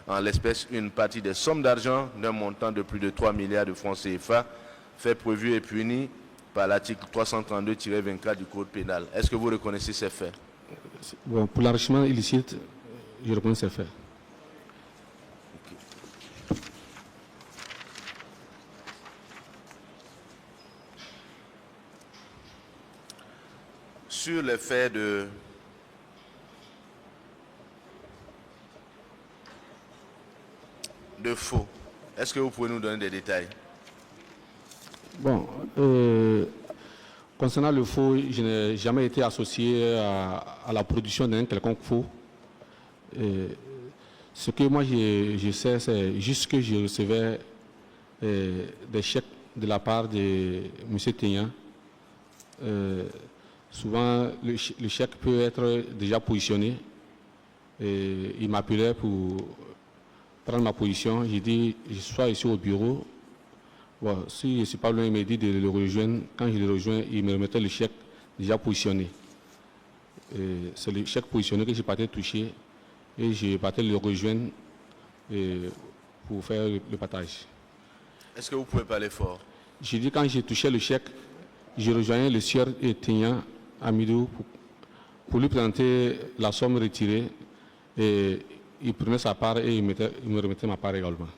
en l'espèce une partie des sommes d'argent d'un montant de plus de 3 milliards de francs CFA, fait prévu et puni par l'article 332-24 du Code pénal. Est-ce que vous reconnaissez ces faits? Bon, pour l'enrichissement illicite, je reconnais ces faits. Sur les faits de faux, est-ce que vous pouvez nous donner des détails? Bon, concernant le faux, je n'ai jamais été associé à la production d'un quelconque faux. Ce que moi je sais, c'est juste que je recevais des chèques de la part de M. Thénia. Souvent, le chèque peut être déjà positionné. Il m'appelait pour prendre ma position. J'ai dit, je sois ici au bureau. Bon, si je ne suis pas loin, il m'a dit de le rejoindre. Quand je le rejoins, il me remettait le chèque déjà positionné. C'est le chèque positionné que je partais toucher et je partais le rejoindre pour faire le partage. Est-ce que vous pouvez parler fort? J'ai dit quand j'ai touché le chèque, je rejoignais le sieur Thénia Amidou pour lui présenter la somme retirée et il prenait sa part et il me remettait ma part également.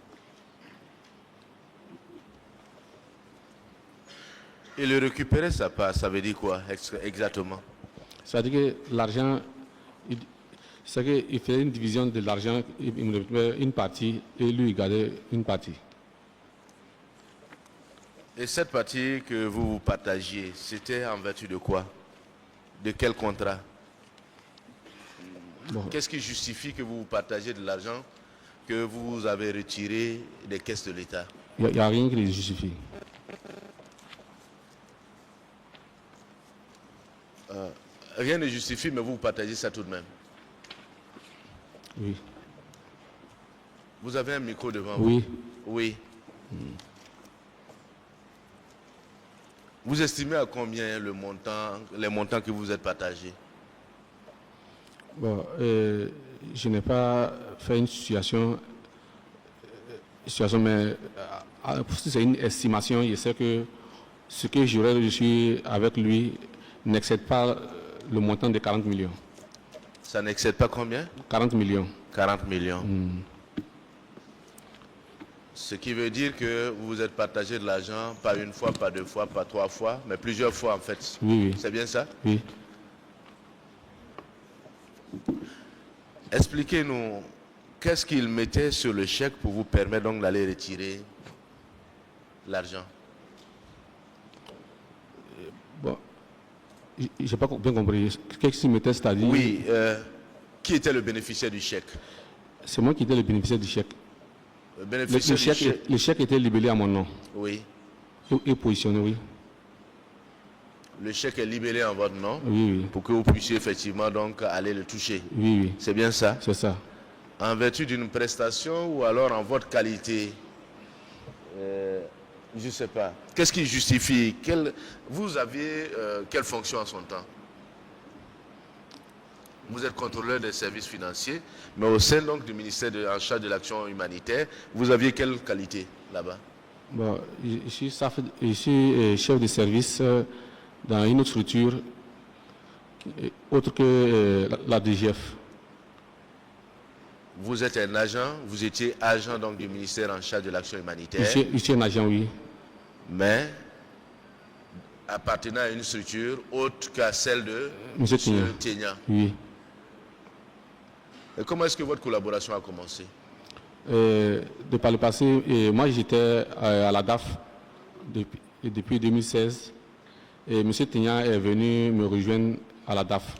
Il récupérait sa part, ça veut dire quoi exactement? Ça veut dire que l'argent, c'est qu'il faisait une division de l'argent, il me remettait une partie et lui il gardait une partie. Et cette partie que vous partagiez, c'était en vertu de quoi? De quel contrat? Bon. Qu'est-ce qui justifie que vous partagez de l'argent que vous avez retiré des caisses de l'État? Il n'y a rien qui les justifie. Rien ne justifie, mais vous partagez ça tout de même. Oui. Vous avez un micro devant vous? Oui. Oui. Vous estimez à combien les montants que vous êtes partagés? Bon, je n'ai pas fait une situation mais si c'est une estimation, je sais que ce que j'aurais reçu avec lui n'excède pas le montant de 40 millions. Ça n'excède pas combien? 40 millions. 40 millions. Ce qui veut dire que vous vous êtes partagé de l'argent pas une fois, pas deux fois, pas trois fois, mais plusieurs fois en fait. Oui, oui. C'est bien ça? Oui. Expliquez-nous, qu'est-ce qu'il mettait sur le chèque pour vous permettre donc d'aller retirer l'argent? Bon, je n'ai pas bien compris. Qu'est-ce qu'il mettait, c'est-à-dire? Oui, qui était le bénéficiaire du chèque? C'est moi qui étais le bénéficiaire du chèque. bénéficiaire le chèque était libellé à mon nom Oui. et positionné, oui. Le chèque est libellé en votre nom Oui, oui. pour que vous puissiez effectivement donc aller le toucher. Oui, oui. C'est bien ça? C'est ça. En vertu d'une prestation ou alors en votre qualité? Je ne sais pas. Qu'est-ce qui justifie? Vous aviez quelle fonction en son temps? Vous êtes contrôleur des services financiers, mais au sein donc du ministère en charge de l'action humanitaire, vous aviez quelle qualité là-bas? Bon, je suis chef de service dans une autre structure autre que la DGF. Vous êtes un agent, vous étiez agent donc du ministère en charge de l'action humanitaire. Je suis un agent, oui. Mais appartenant à une structure autre qu'à celle de M. Tienya. Oui. Et comment est-ce que votre collaboration a commencé? De par le passé, moi j'étais à la DAF depuis 2016 et M. Tienya est venu me rejoindre à la DAF.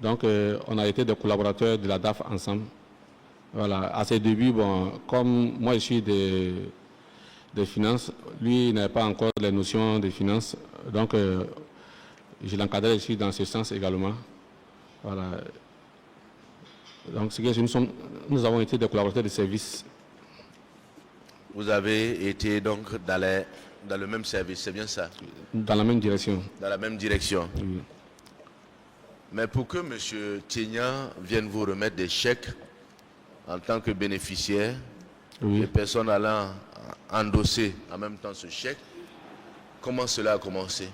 Donc on a été des collaborateurs de la DAF ensemble. Voilà. À ses débuts, bon, comme moi je suis des finances, lui il n'avait pas encore les notions des finances, donc je l'encadrais ici dans ce sens également. Voilà. Donc nous avons été des collaborateurs de service. Vous avez été donc dans le même service, c'est bien ça? Dans la même direction. Dans la même direction. Oui. Mais pour que M. Tienya vienne vous remettre des chèques en tant que bénéficiaire, oui. Les personnes allant endosser en même temps ce chèque, comment cela a commencé?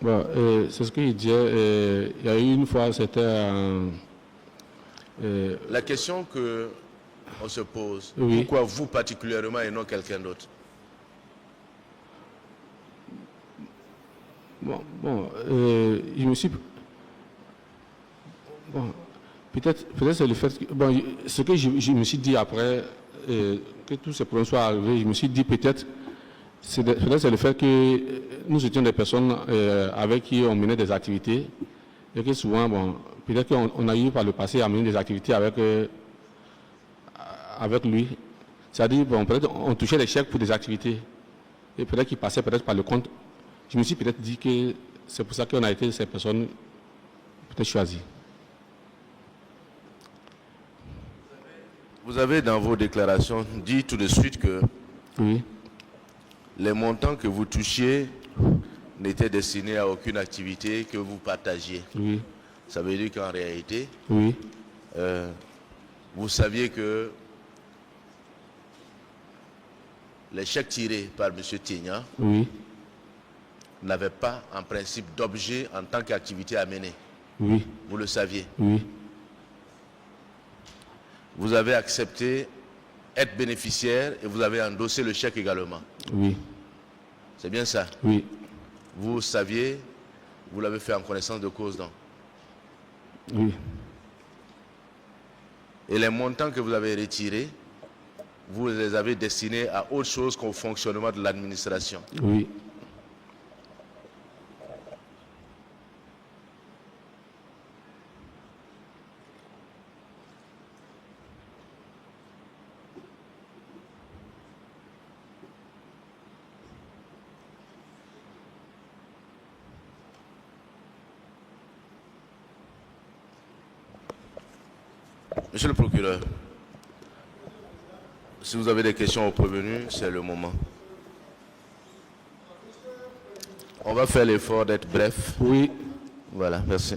Bon, c'est ce que je disais. Il y a eu une fois, c'était... La question que on se pose, oui. Pourquoi vous particulièrement et non quelqu'un d'autre? Bon, je me suis... Bon, peut-être c'est le fait que... Bon, ce que je me suis dit après que tous ces problèmes soient arrivés, je me suis dit peut-être c'est le fait que nous étions des personnes avec qui on menait des activités et que souvent, bon, peut-être qu'on a eu par le passé à mener des activités avec lui. C'est-à-dire, bon, peut-être on touchait les chèques pour des activités et peut-être qu'il passait peut-être par le compte. Je me suis peut-être dit que c'est pour ça qu'on a été ces personnes peut-être choisies. Vous avez dans vos déclarations dit tout de suite que oui. Les montants que vous touchiez n'étaient destinés à aucune activité que vous partagiez. Oui. Ça veut dire qu'en réalité, oui. Vous saviez que les chèques tirés par M. Tienya oui. n'avaient pas en principe d'objet en tant qu'activité à mener. Oui. Vous le saviez. Oui. Vous avez accepté être bénéficiaire et vous avez endossé le chèque également. Oui. C'est bien ça? Oui. Vous saviez, vous l'avez fait en connaissance de cause, donc? Oui. Et les montants que vous avez retirés, vous les avez destinés à autre chose qu'au fonctionnement de l'administration? Oui. Monsieur le procureur, si vous avez des questions aux prévenus, c'est le moment. On va faire l'effort d'être bref. Oui. Voilà, merci.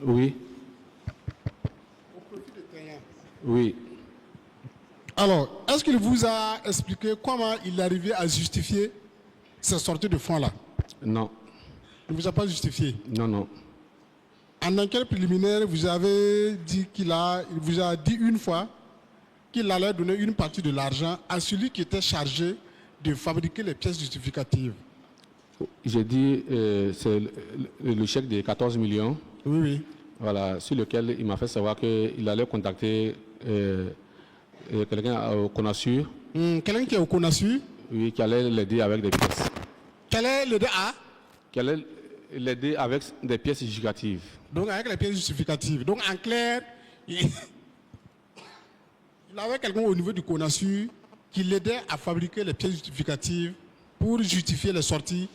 Oui. Oui. Alors, est-ce qu'il vous a expliqué comment il est arrivé à justifier ces sorties de fonds-là? Non. Il ne vous a pas justifié? Non, non. En enquête préliminaire, vous avez dit il vous a dit une fois qu'il allait donner une partie de l'argent à celui qui était chargé de fabriquer les pièces justificatives. J'ai dit c'est le chèque de 14 millions. Oui, oui. Voilà, sur lequel il m'a fait savoir qu'il allait contacter quelqu'un au CONASUR. Quelqu'un qui est au CONASUR? Oui, qui allait l'aider avec des pièces. Quel est l'aider à? Qui allait l'aider avec des pièces justificatives. Donc avec les pièces justificatives. Donc en clair, il avait quelqu'un au niveau du CONASU qui l'aidait à fabriquer les pièces justificatives pour justifier les sorties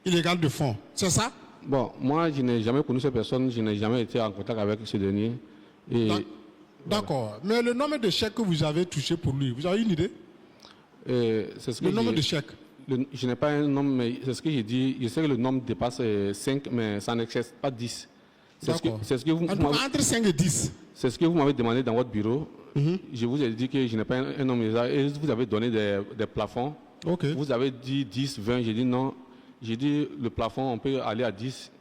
illégales de fonds. C'est ça? Bon, moi, je n'ai jamais connu cette personne, je n'ai jamais été en contact avec ce dernier. D'accord. Mais le nombre de chèques que vous avez touché pour lui, vous avez une idée? C'est ce que le nombre de chèques? Je n'ai pas un nombre, mais c'est ce que j'ai dit. Je sais que le nombre dépasse 5, mais ça n'excède pas 10. C'est ce que vous, entre 5 et 10. C'est ce que vous m'avez demandé dans votre bureau. Je vous ai dit que je n'ai pas un nombre exact. Et vous avez donné des plafonds. Vous avez dit 10, 20. J'ai dit non. J'ai dit le plafond, on peut aller à 10.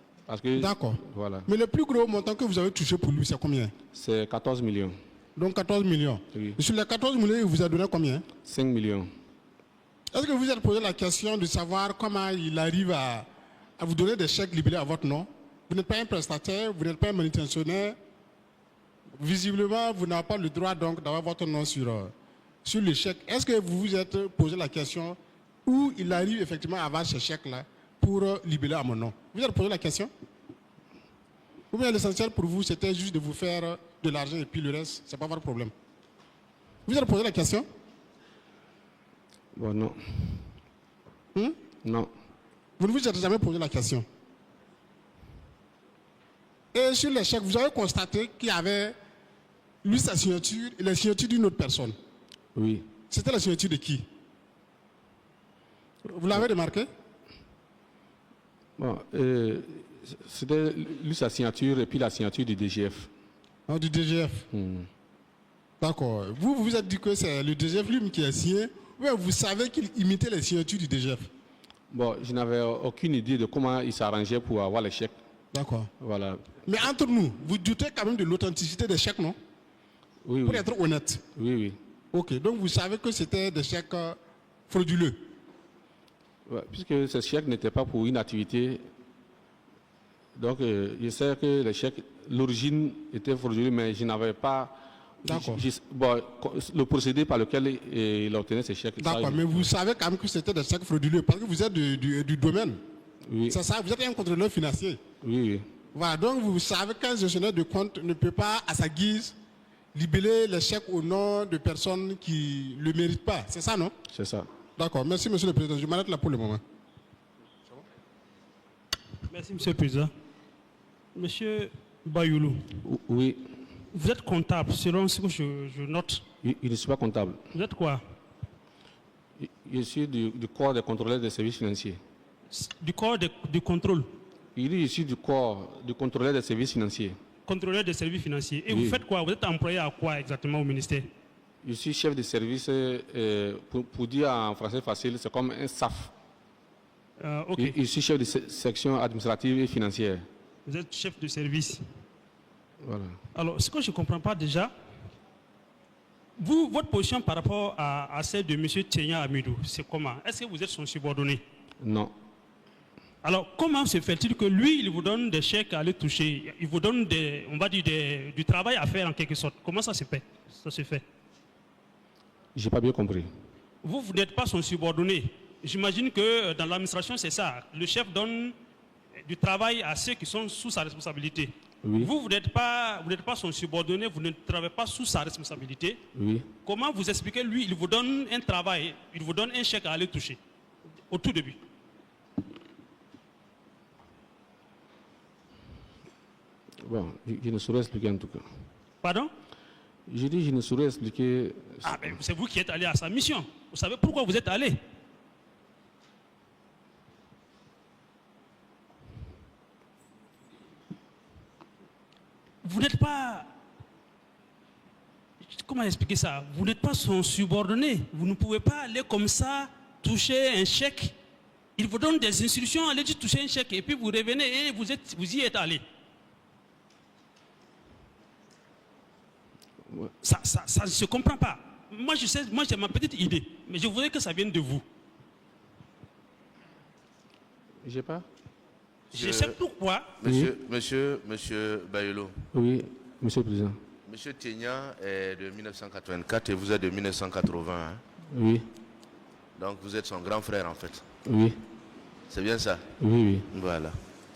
D'accord. Voilà. Mais le plus gros montant que vous avez touché pour lui, c'est combien? C'est 14 millions. Donc 14 millions. Oui. Et sur les 14 millions, il vous a donné combien? 5 millions. Est-ce que vous vous êtes posé la question de savoir comment il arrive à vous donner des chèques libellés à votre nom? Vous n'êtes pas un prestataire, vous n'êtes pas un manutentionnaire. Visiblement, vous n'avez pas le droit donc d'avoir votre nom sur le chèque. Est-ce que vous vous êtes posé la question où il arrive effectivement à avoir ces chèques-là pour libeller à mon nom? Vous vous êtes posé la question? Ou bien l'essentiel pour vous, c'était juste de vous faire de l'argent et puis le reste, ce n'est pas votre problème? Vous vous êtes posé la question? Bon, non. Non. Vous ne vous êtes jamais posé la question? Et sur les chèques, vous avez constaté qu'il y avait lui sa signature et la signature d'une autre personne? Oui. C'était la signature de qui? Vous l'avez remarqué? Bon, c'était lui sa signature et puis la signature du DGF. Ah, du DGF? D'accord. Vous vous êtes dit que c'est le DGF lui qui a signé, ou bien vous savez qu'il imitait les signatures du DGF? Bon, je n'avais aucune idée de comment il s'arrangeait pour avoir les chèques. D'accord. Voilà. Mais entre nous, vous doutez quand même de l'authenticité des chèques, non? Oui, pour oui. être honnête. Oui, oui. Ok, donc vous savez que c'était des chèques frauduleux? Ouais, puisque ces chèques n'étaient pas pour une activité. Donc, je sais que les chèques, l'origine était frauduleux, mais je n'avais pas. D'accord. Bon, le procédé par lequel il obtenait ces chèques. D'accord, mais vous savez quand même que c'était des chèques frauduleux parce que vous êtes du domaine. Oui. C'est ça, vous êtes un contrôleur financier. Oui, oui. Voilà, donc vous savez qu'un gestionnaire de compte ne peut pas, à sa guise, libeller les chèques au nom de personnes qui ne le méritent pas. C'est ça, non? C'est ça. D'accord, merci Monsieur le Président. Je m'arrête là pour le moment. Merci Monsieur le Président. Monsieur Bayoulou. Oui. Vous êtes comptable, selon ce que je note. Je ne suis pas comptable. Vous êtes quoi? Je suis du corps des contrôleurs des services financiers. Du corps de contrôle? Il dit ici du corps du contrôleur des services financiers. Contrôleur des services financiers. Et oui. Vous faites quoi? Vous êtes employé à quoi exactement au ministère? Je suis chef de service, pour dire en français facile, c'est comme un SAF. Okay. Je suis chef de section administrative et financière. Vous êtes chef de service. Voilà. Alors, ce que je ne comprends pas déjà, vous, votre position par rapport à celle de M. Tchenya Amidou, c'est comment? Est-ce que vous êtes son subordonné? Non. Alors, comment se fait-il que lui, il vous donne des chèques à aller toucher? Il vous donne, on va dire, du travail à faire en quelque sorte. Comment ça se fait? Ça se fait? Je n'ai pas bien compris. Vous n'êtes pas son subordonné. J'imagine que dans l'administration, c'est ça. Le chef donne du travail à ceux qui sont sous sa responsabilité. Oui. Vous n'êtes pas son subordonné, vous ne travaillez pas sous sa responsabilité. Oui. Comment vous expliquez, lui, il vous donne un travail, il vous donne un chèque à aller toucher, au tout début? Bon, je ne saurais expliquer en tout cas. Pardon? Je dis, je ne saurais expliquer. Ah, mais c'est vous qui êtes allé à sa mission. Vous savez pourquoi vous êtes allé? Vous n'êtes pas... Comment expliquer ça? Vous n'êtes pas son subordonné. Vous ne pouvez pas aller comme ça, toucher un chèque. Il vous donne des instructions, allez toucher un chèque, et puis vous revenez et vous y êtes allé. Ouais. Ça ne se comprend pas. Moi, je sais, moi j'ai ma petite idée, mais je voudrais que ça vienne de vous. J'ai pas. Je sais pourquoi. Monsieur Bayoulou. Oui, Monsieur le Président. Monsieur Tchenya est de 1984 et vous êtes de 1980. Hein? Oui. Donc vous êtes son grand frère en fait. Oui. C'est bien ça? Oui, oui. Voilà.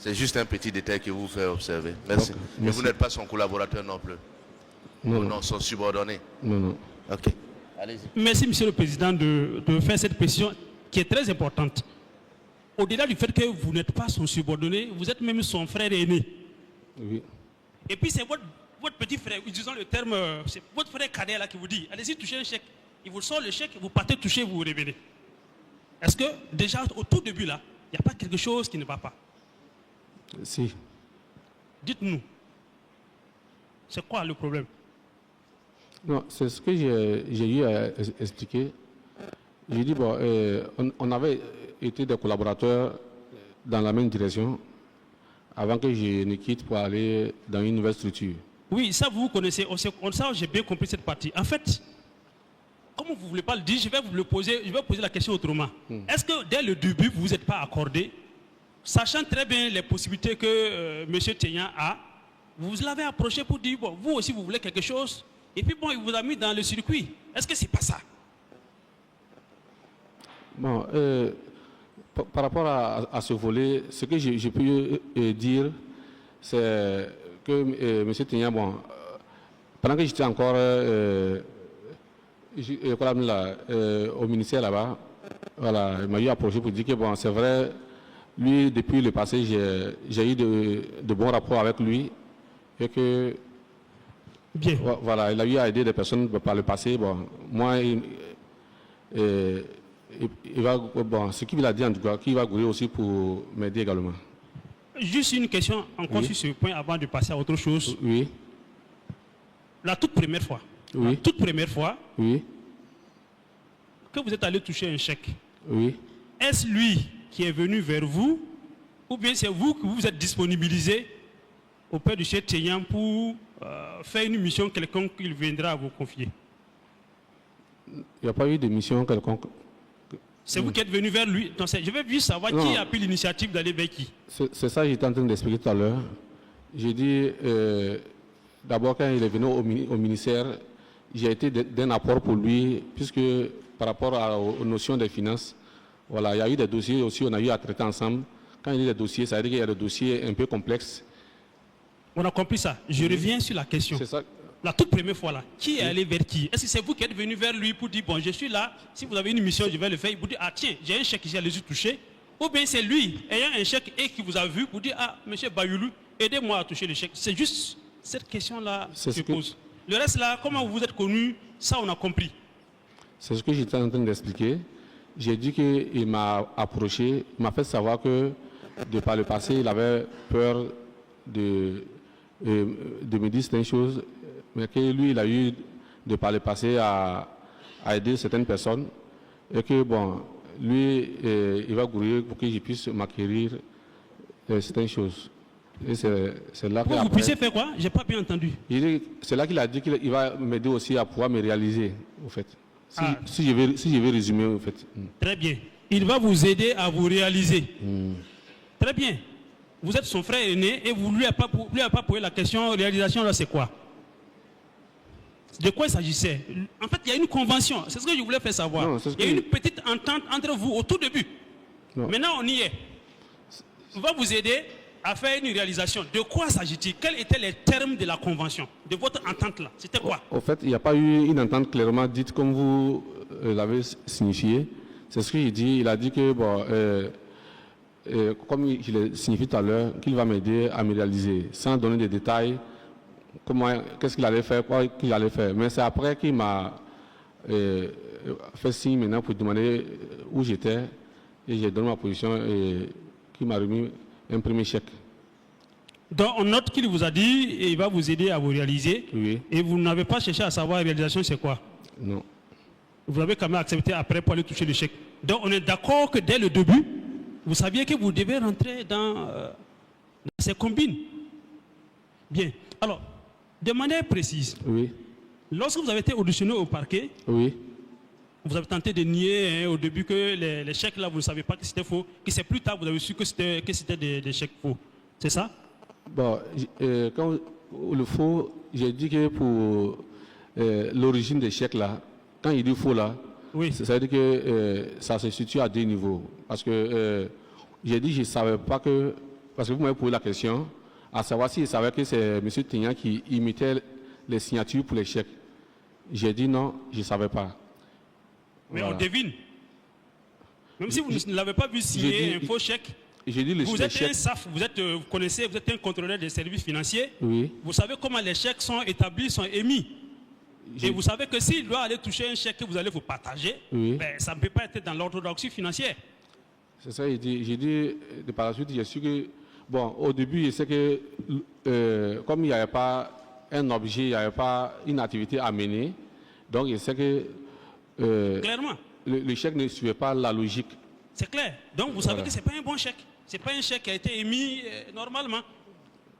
C'est juste un petit détail que vous fait observer. Merci. Ok, Mais merci. vous n'êtes pas son collaborateur non plus. Non, Ou non. non, son subordonné. Non, non. Ok. Allez-y. Merci, Monsieur le Président, de faire cette précision qui est très importante. Au-delà du fait que vous n'êtes pas son subordonné, vous êtes même son frère aîné. Oui. Et puis c'est votre petit frère, utilisons le terme, c'est votre frère cadet là qui vous dit, allez-y touchez un chèque. Il vous sort le chèque, vous partez toucher, vous vous révélez. Est-ce que déjà au tout début là, il n'y a pas quelque chose qui ne va pas? Si. Dites-nous. C'est quoi le problème? Non, c'est ce que j'ai eu à expliquer. J'ai dit, bon, on avait été des collaborateurs dans la même direction avant que je ne quitte pour aller dans une nouvelle structure. Oui, ça vous connaissez, ça j'ai bien compris cette partie. En fait, comme vous ne voulez pas le dire, je vais poser la question autrement. Est-ce que dès le début, vous vous êtes pas accordé, sachant très bien les possibilités que M. Théian a, vous l'avez approché pour dire, bon, vous aussi vous voulez quelque chose, et puis bon, il vous a mis dans le circuit. Est-ce que c'est pas ça? Bon, par rapport à ce volet, ce que j'ai pu dire, c'est que M. Théian, bon, pendant que j'étais encore au ministère là-bas, voilà, il m'a eu approché pour dire que bon, c'est vrai, lui, depuis le passé, j'ai eu de bons rapports avec lui et que bien. Voilà, il a eu à aider des personnes par le passé. Bon, moi, il va, bon, ce qu'il a dit en tout cas, qu'il va gouler aussi pour m'aider également. Juste une question encore Oui. sur ce point avant de passer à autre chose. Oui, La toute première fois, Oui. la toute première fois oui, que vous êtes allé toucher un chèque, oui. est-ce lui qui est venu vers vous ou bien c'est vous qui vous êtes disponibilisé auprès du chef Théian pour faire une mission quelconque qu'il viendra vous confier? Il n'y a pas eu de mission quelconque. C'est vous qui êtes venu vers lui. Donc, je veux juste savoir Non. qui a pris l'initiative d'aller vers qui. C'est ça que j'étais en train d'expliquer tout à l'heure. J'ai dit, d'abord quand il est venu au ministère, j'ai été d'un apport pour lui, puisque par rapport aux notions des finances, voilà, il y a eu des dossiers aussi, on a eu à traiter ensemble. Quand il y a des dossiers, ça veut dire qu'il y a des dossiers un peu complexes. On a compris ça. Je reviens sur la question. C'est ça. La toute première fois là, qui est allé vers qui? Est-ce que c'est vous qui êtes venu vers lui pour dire, bon, je suis là, si vous avez une mission, je vais le faire. Il vous dit, ah tiens, j'ai un chèque ici, allez-y toucher. Ou bien c'est lui, ayant un chèque et qui vous a vu pour dire, ah, monsieur Bayoulou, aidez-moi à toucher le chèque. C'est juste cette question-là que je pose. Le reste là, comment vous êtes connu, ça on a compris. C'est ce que j'étais en train d'expliquer. J'ai dit qu'il m'a approché, il m'a fait savoir que, de par le passé, il avait peur de me dire certaines choses, mais que lui, il a eu, de par le passé, à aider certaines personnes, et que, bon, lui, il va grouiller pour que je puisse m'acquérir certaines choses. Et c'est là Pour que vous puissiez faire quoi? J'ai pas bien entendu. c'est là qu'il a dit qu'il va m'aider aussi à pouvoir me réaliser, au fait. Si je vais résumer, au fait. Très bien. Il va vous aider à vous réaliser. Très bien. Vous êtes son frère aîné et vous lui avez pas posé la question, réalisation là c'est quoi? De quoi il s'agissait? En fait, il y a une convention. C'est ce que je voulais faire savoir. Non, il y a une petite entente entre vous au tout début. Non. Maintenant, on y est. On va vous aider à faire une réalisation. De quoi s'agit-il? Quels étaient les termes de la convention? De votre entente là? C'était quoi? Au fait, il n'y a pas eu une entente clairement dite comme vous l'avez signifié. C'est ce qu'il dit. Il a dit que, bon, comme je l'ai signifié tout à l'heure, qu'il va m'aider à me réaliser, sans donner des détails, qu'est-ce qu'il allait faire, quoi qu'il allait faire. Mais c'est après qu'il m'a fait signe maintenant pour demander où j'étais, et j'ai donné ma position, et qu'il m'a remis un premier chèque. Donc on note qu'il vous a dit et il va vous aider à vous réaliser. Oui. Et vous n'avez pas cherché à savoir la réalisation c'est quoi? Non. Vous avez quand même accepté après pour aller toucher le chèque. Donc on est d'accord que dès le début, vous saviez que vous devez rentrer dans ces combines. Bien. Alors, de manière précise, Oui. lorsque vous avez été auditionné au parquet, Oui. vous avez tenté de nier au début que les chèques là, vous ne savez pas que c'était faux, que c'est plus tard vous avez su que c'était des chèques faux. C'est ça? Bon, quand le faux, j'ai dit que pour l'origine des chèques là, quand il dit faux là, Oui. c'est-à-dire que ça se situe à deux niveaux. Parce que j'ai dit que je ne savais pas que parce que vous m'avez posé la question, à savoir si je savais que c'est M. Tignan qui imitait les signatures pour les chèques. J'ai dit non, je ne savais pas. Mais Voilà. on devine. Même si vous ne l'avez pas vu signer un faux chèque, vous êtes un SAF, vous connaissez, vous êtes un contrôleur des services financiers. Oui. Vous savez comment les chèques sont établis, sont émis. Et vous savez que s'il doit aller toucher un chèque que vous allez vous partager, Oui. ben, ça ne peut pas être dans l'orthodoxie financière. C'est ça, j'ai dit de par la suite, j'ai su que, bon, au début, je sais que, comme il n'y avait pas un objet, il n'y avait pas une activité à mener, donc je sais que Clairement. le chèque ne suivait pas la logique. C'est clair. Donc vous savez Voilà. que ce n'est pas un bon chèque. Ce n'est pas un chèque qui a été émis normalement.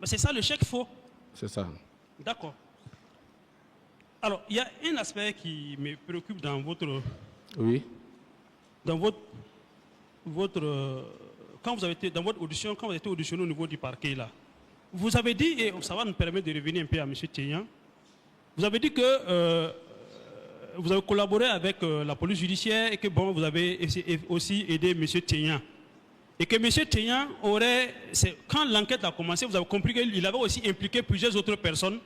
Mais c'est ça le chèque faux. C'est ça. D'accord. Alors, il y a un aspect qui me préoccupe dans votre... Oui. Dans quand vous avez été, dans votre audition, quand vous avez été auditionné au niveau du parquet, là, vous avez dit, et ça va nous permettre de revenir un peu à M. Tignan, vous avez dit que vous avez collaboré avec la police judiciaire et que bon, vous avez aussi aidé M. Tignan. Et que M. Tignan aurait, quand l'enquête a commencé, vous avez compris qu'il avait aussi impliqué plusieurs autres personnes.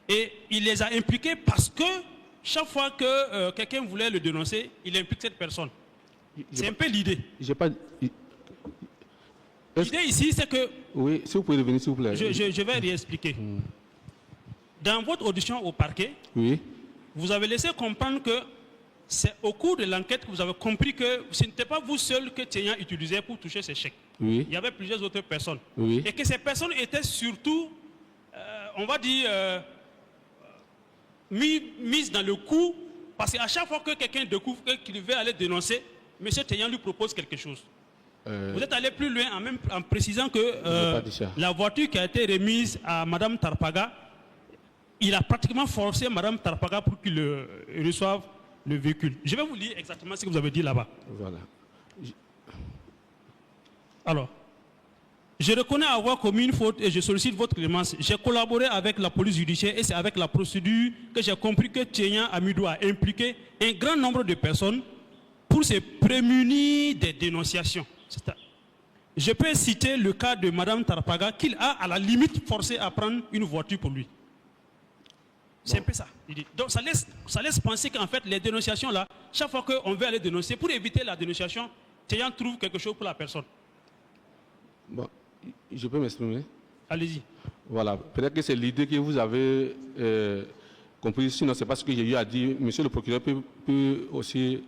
Et il les a impliqués parce que chaque fois que quelqu'un voulait le dénoncer, il implique cette personne. C'est un peu l'idée. L'idée ici, c'est que... Oui, si vous pouvez revenir, s'il vous plaît. Je vais réexpliquer. Dans votre audition au parquet, Oui. vous avez laissé comprendre que c'est au cours de l'enquête que vous avez compris que ce n'était pas vous seul que Tignan utilisait pour toucher ses chèques. Oui. Il y avait plusieurs autres personnes. Oui. Et que ces personnes étaient surtout, on va dire, mises dans le coup, parce qu'à chaque fois que quelqu'un découvre qu'il veut aller dénoncer, M. Tignan lui propose quelque chose. Vous êtes allé plus loin en précisant que la voiture qui a été remise à Mme Tarpaga, il a pratiquement forcé Mme Tarpaga pour qu'il reçoive le véhicule. Je vais vous lire exactement ce que vous avez dit là-bas. Voilà. Alors, je reconnais avoir commis une faute et je sollicite votre clémence. J'ai collaboré avec la police judiciaire et c'est avec la procédure que j'ai compris que Tignan Amidou a impliqué un grand nombre de personnes pour se prémunir des dénonciations. Je peux citer le cas de Mme Tarpaga qu'il a à la limite forcé à prendre une voiture pour lui. C'est un peu ça. Donc ça laisse penser qu'en fait les dénonciations là, chaque fois qu'on veut aller dénoncer, pour éviter la dénonciation, Tignan trouve quelque chose pour la personne. Bon, je peux m'exprimer? Allez-y. Voilà, peut-être que c'est l'idée que vous avez comprise, sinon c'est pas ce que j'ai eu à dire. Monsieur le procureur peut aussi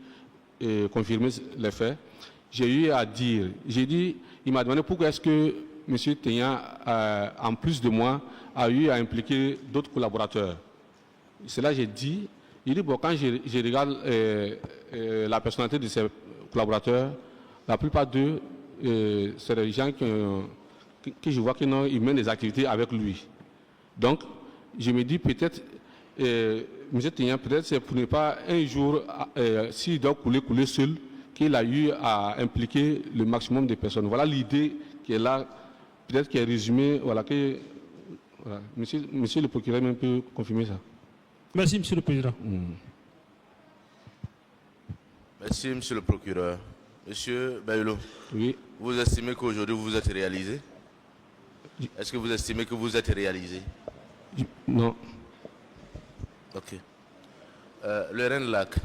confirmer les faits. J'ai eu à dire, j'ai dit, il m'a demandé pourquoi est-ce que M. Tignan, en plus de moi, a eu à impliquer d'autres collaborateurs. C'est là que j'ai dit, il dit, bon, quand je regarde la personnalité de ces collaborateurs, la plupart d'eux, c'est des gens que je vois qu'ils mènent des activités avec lui. Donc, je me dis peut-être, M. Tignan, peut-être c'est pour ne pas un jour, s'il doit couler seul, qu'il a eu à impliquer le maximum de personnes. Voilà l'idée qui est là, peut-être qui est résumée. Voilà, voilà. Monsieur le procureur même peut confirmer ça. Merci, Monsieur le Président. Merci, Monsieur le procureur. Monsieur Bayulo, oui. Vous estimez qu'aujourd'hui vous êtes réalisé? Est-ce que vous estimez que vous êtes réalisé? Non. Ok. Le RENLAC.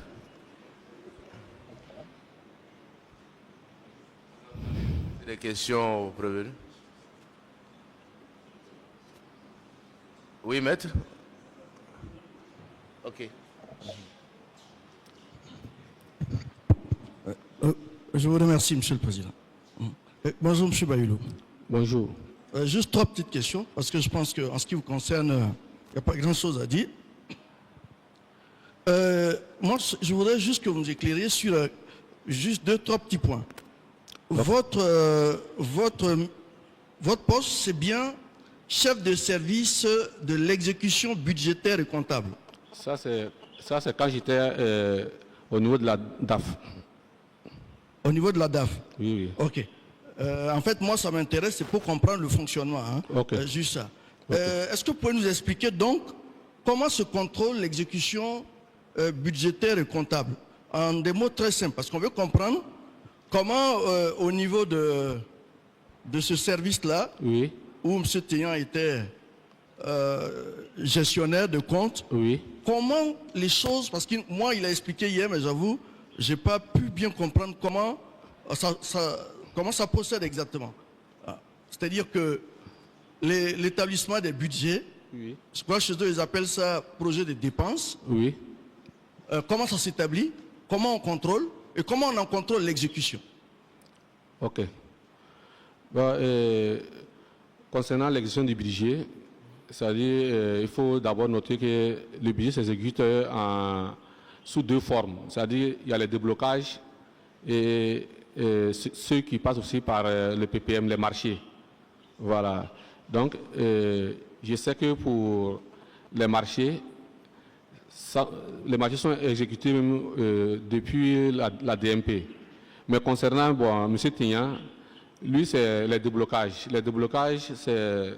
Des questions au prévenu? Oui, maître? Ok. Je vous remercie, Monsieur le Président. Bonjour, Monsieur Bayulo. Bonjour. Juste trois petites questions, parce que je pense qu'en ce qui vous concerne, il n'y a pas grand-chose à dire. Moi, je voudrais juste que vous nous éclairiez sur juste deux, trois petits points. Votre poste, c'est bien chef de service de l'exécution budgétaire et comptable. Ça, c'est quand j'étais au niveau de la DAF. Au niveau de la DAF? Oui, oui. Ok. En fait, moi, ça m'intéresse, c'est pour comprendre le fonctionnement. Hein. Okay. Juste ça. Okay. Est-ce que vous pouvez nous expliquer donc comment se contrôle l'exécution budgétaire et comptable? En des mots très simples, parce qu'on veut comprendre comment, au niveau de de ce service-là, Oui. où M. Théan était gestionnaire de compte. Oui. Comment les choses, parce que moi il a expliqué hier, mais j'avoue, je n'ai pas pu bien comprendre comment ça procède exactement. C'est-à-dire que l'établissement des budgets, Oui. je crois que chez eux ils appellent ça projet de dépenses. Oui. Comment ça s'établit, comment on contrôle et comment on en contrôle l'exécution. Ok. Bon, concernant l'exécution du budget, c'est-à-dire il faut d'abord noter que le budget s'exécute sous deux formes. C'est-à-dire il y a les déblocages et ceux qui passent aussi par le PPM, les marchés. Voilà. Donc, je sais que pour les marchés sont exécutés même, depuis la DMP. Mais concernant M. Théan, lui, c'est les déblocages. Les déblocages, c'est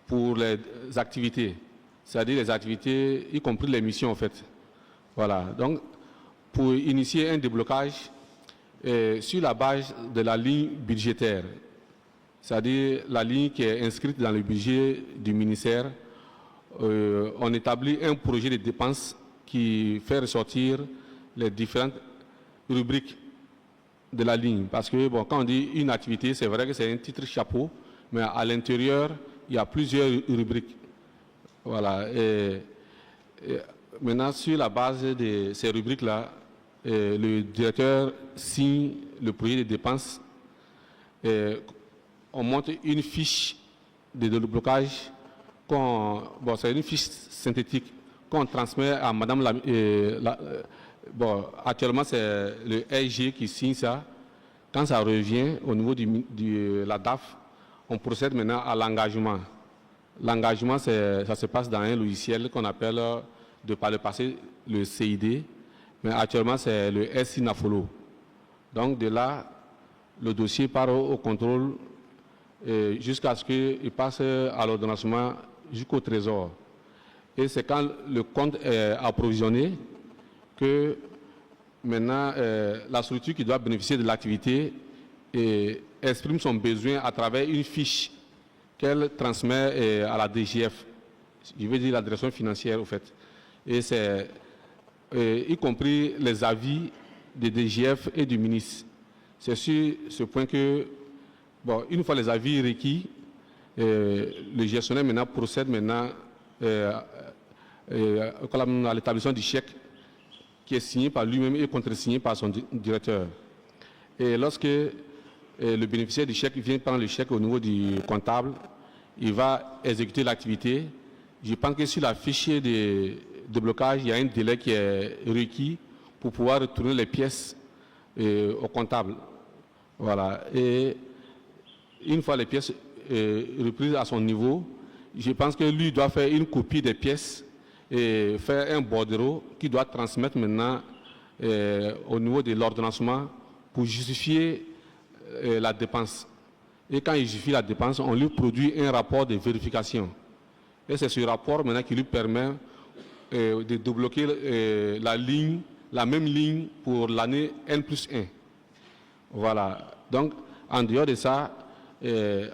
pour les activités. C'est-à-dire les activités, y compris les missions, en fait. Voilà. Donc, pour initier un déblocage, sur la base de la ligne budgétaire, c'est-à-dire la ligne qui est inscrite dans le budget du ministère, on établit un projet de dépenses qui fait ressortir les différentes rubriques de la ligne. Parce que bon, quand on dit une activité, c'est vrai que c'est un titre chapeau, mais à l'intérieur, il y a plusieurs rubriques. Voilà. Et maintenant, sur la base de ces rubriques-là, le directeur signe le projet de dépenses. On monte une fiche de déblocage. C'est une fiche synthétique qu'on transmet à Madame actuellement, c'est le SG qui signe ça. Quand ça revient au niveau de la DAF, on procède maintenant à l'engagement. L'engagement, ça se passe dans un logiciel qu'on appelle, par le passé, le CID. Mais actuellement, c'est le SINAFOLO. Donc, de là, le dossier part au contrôle jusqu'à ce qu'il passe à l'ordonnancement jusqu'au trésor. Et c'est quand le compte est approvisionné que maintenant la structure qui doit bénéficier de l'activité exprime son besoin à travers une fiche qu'elle transmet à la DGF, je veux dire la direction financière au fait. Et c'est y compris les avis des DGF et du ministre. C'est sur ce point que, une fois les avis requis, le gestionnaire maintenant procède maintenant à l'établissement du chèque qui est signé par lui-même et contresigné par son directeur. Et lorsque le bénéficiaire du chèque vient prendre le chèque au niveau du comptable, il va exécuter l'activité. Je pense que sur la fichier de blocage, il y a un délai qui est requis pour pouvoir retourner les pièces au comptable. Voilà. Et une fois les pièces reprises à son niveau, je pense que lui doit faire une copie des pièces et faire un bordereau qui doit transmettre maintenant au niveau de l'ordonnancement pour justifier la dépense. Et quand il justifie la dépense, on lui produit un rapport de vérification. Et c'est ce rapport maintenant qui lui permet de débloquer la même ligne pour l'année N+1. Voilà. Donc, en dehors de ça,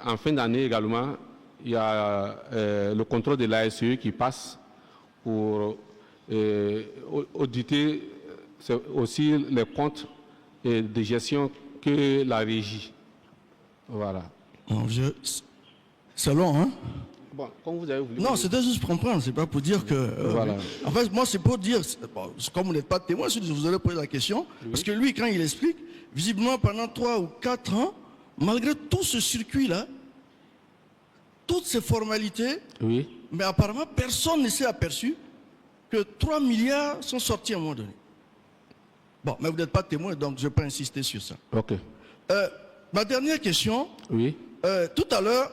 en fin d'année également, il y a le contrôle de l'ASE qui passe pour auditer aussi les comptes de gestion que la régie. Voilà. C'est long, hein? Bon, comme vous avez voulu. Non, c'était juste pour comprendre, c'est pas pour dire que. Voilà. En fait, moi, c'est pour dire, comme vous n'êtes pas témoin, je vous aurais posé la question, parce que lui, quand il explique, visiblement pendant 3 ou 4 ans, malgré tout ce circuit-là, toutes ces formalités, mais apparemment, personne ne s'est aperçu que 3 milliards sont sortis à un moment donné. Bon, mais vous n'êtes pas témoin, donc je ne vais pas insister sur ça. Ok. Ma dernière question, tout à l'heure,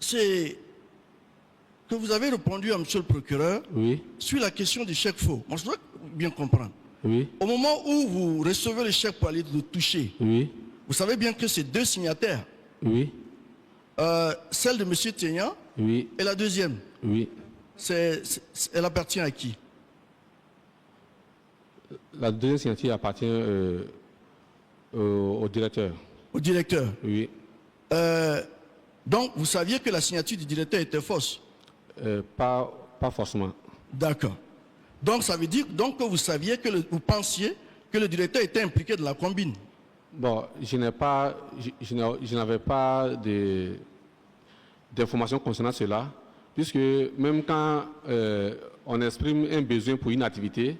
c'est que vous avez répondu à monsieur le procureur sur la question du chèque faux. Moi, je dois bien comprendre. Au moment où vous recevez le chèque pour aller le toucher, vous savez bien que c'est 2 signataires. Celle de monsieur Théan et la deuxième. Elle appartient à qui? La deuxième signature appartient au directeur. Au directeur. Oui. Donc, vous saviez que la signature du directeur était fausse? Pas forcément. D'accord. Donc, ça veut dire donc, que vous saviez, vous pensiez que le directeur était impliqué dans la combine? Bon, je n'avais pas d'informations concernant cela, puisque même quand on exprime un besoin pour une activité,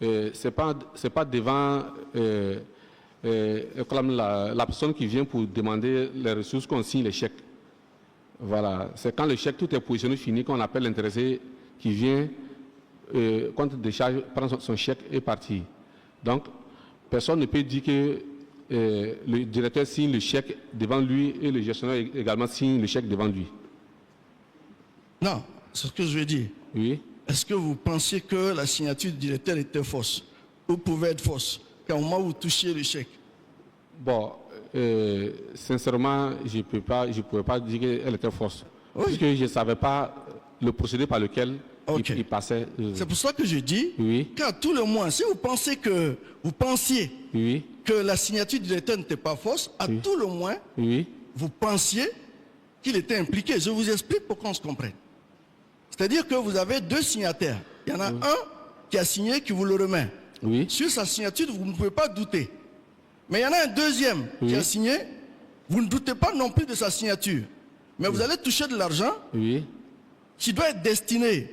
c'est pas devant la personne qui vient pour demander les ressources qu'on signe les chèques. Voilà, c'est quand le chèque, tout est positionné, fini, qu'on appelle l'intéressé qui vient contre décharge, prend son chèque et partir. Donc, personne ne peut dire que le directeur signe le chèque devant lui et le gestionnaire également signe le chèque devant lui. Non, c'est ce que je veux dire. Oui. Est-ce que vous pensiez que la signature du directeur était fausse ou pouvait être fausse qu'au moment où vous touchiez le chèque? Bon, sincèrement, je ne pouvais pas dire qu'elle était fausse. Oui. Puisque je ne savais pas le procédé par lequel il passait. C'est pour ça que je dis qu'à tout le moins, si vous pensiez que la signature du directeur n'était pas fausse, à tout le moins, vous pensiez qu'il était impliqué. Je vous explique pour qu'on se comprenne. C'est-à-dire que vous avez deux signataires. Il y en a un qui a signé, qui vous le remet. Sur sa signature, vous ne pouvez pas douter. Mais il y en a un deuxième qui a signé, vous ne doutez pas non plus de sa signature. Mais vous allez toucher de l'argent qui doit être destiné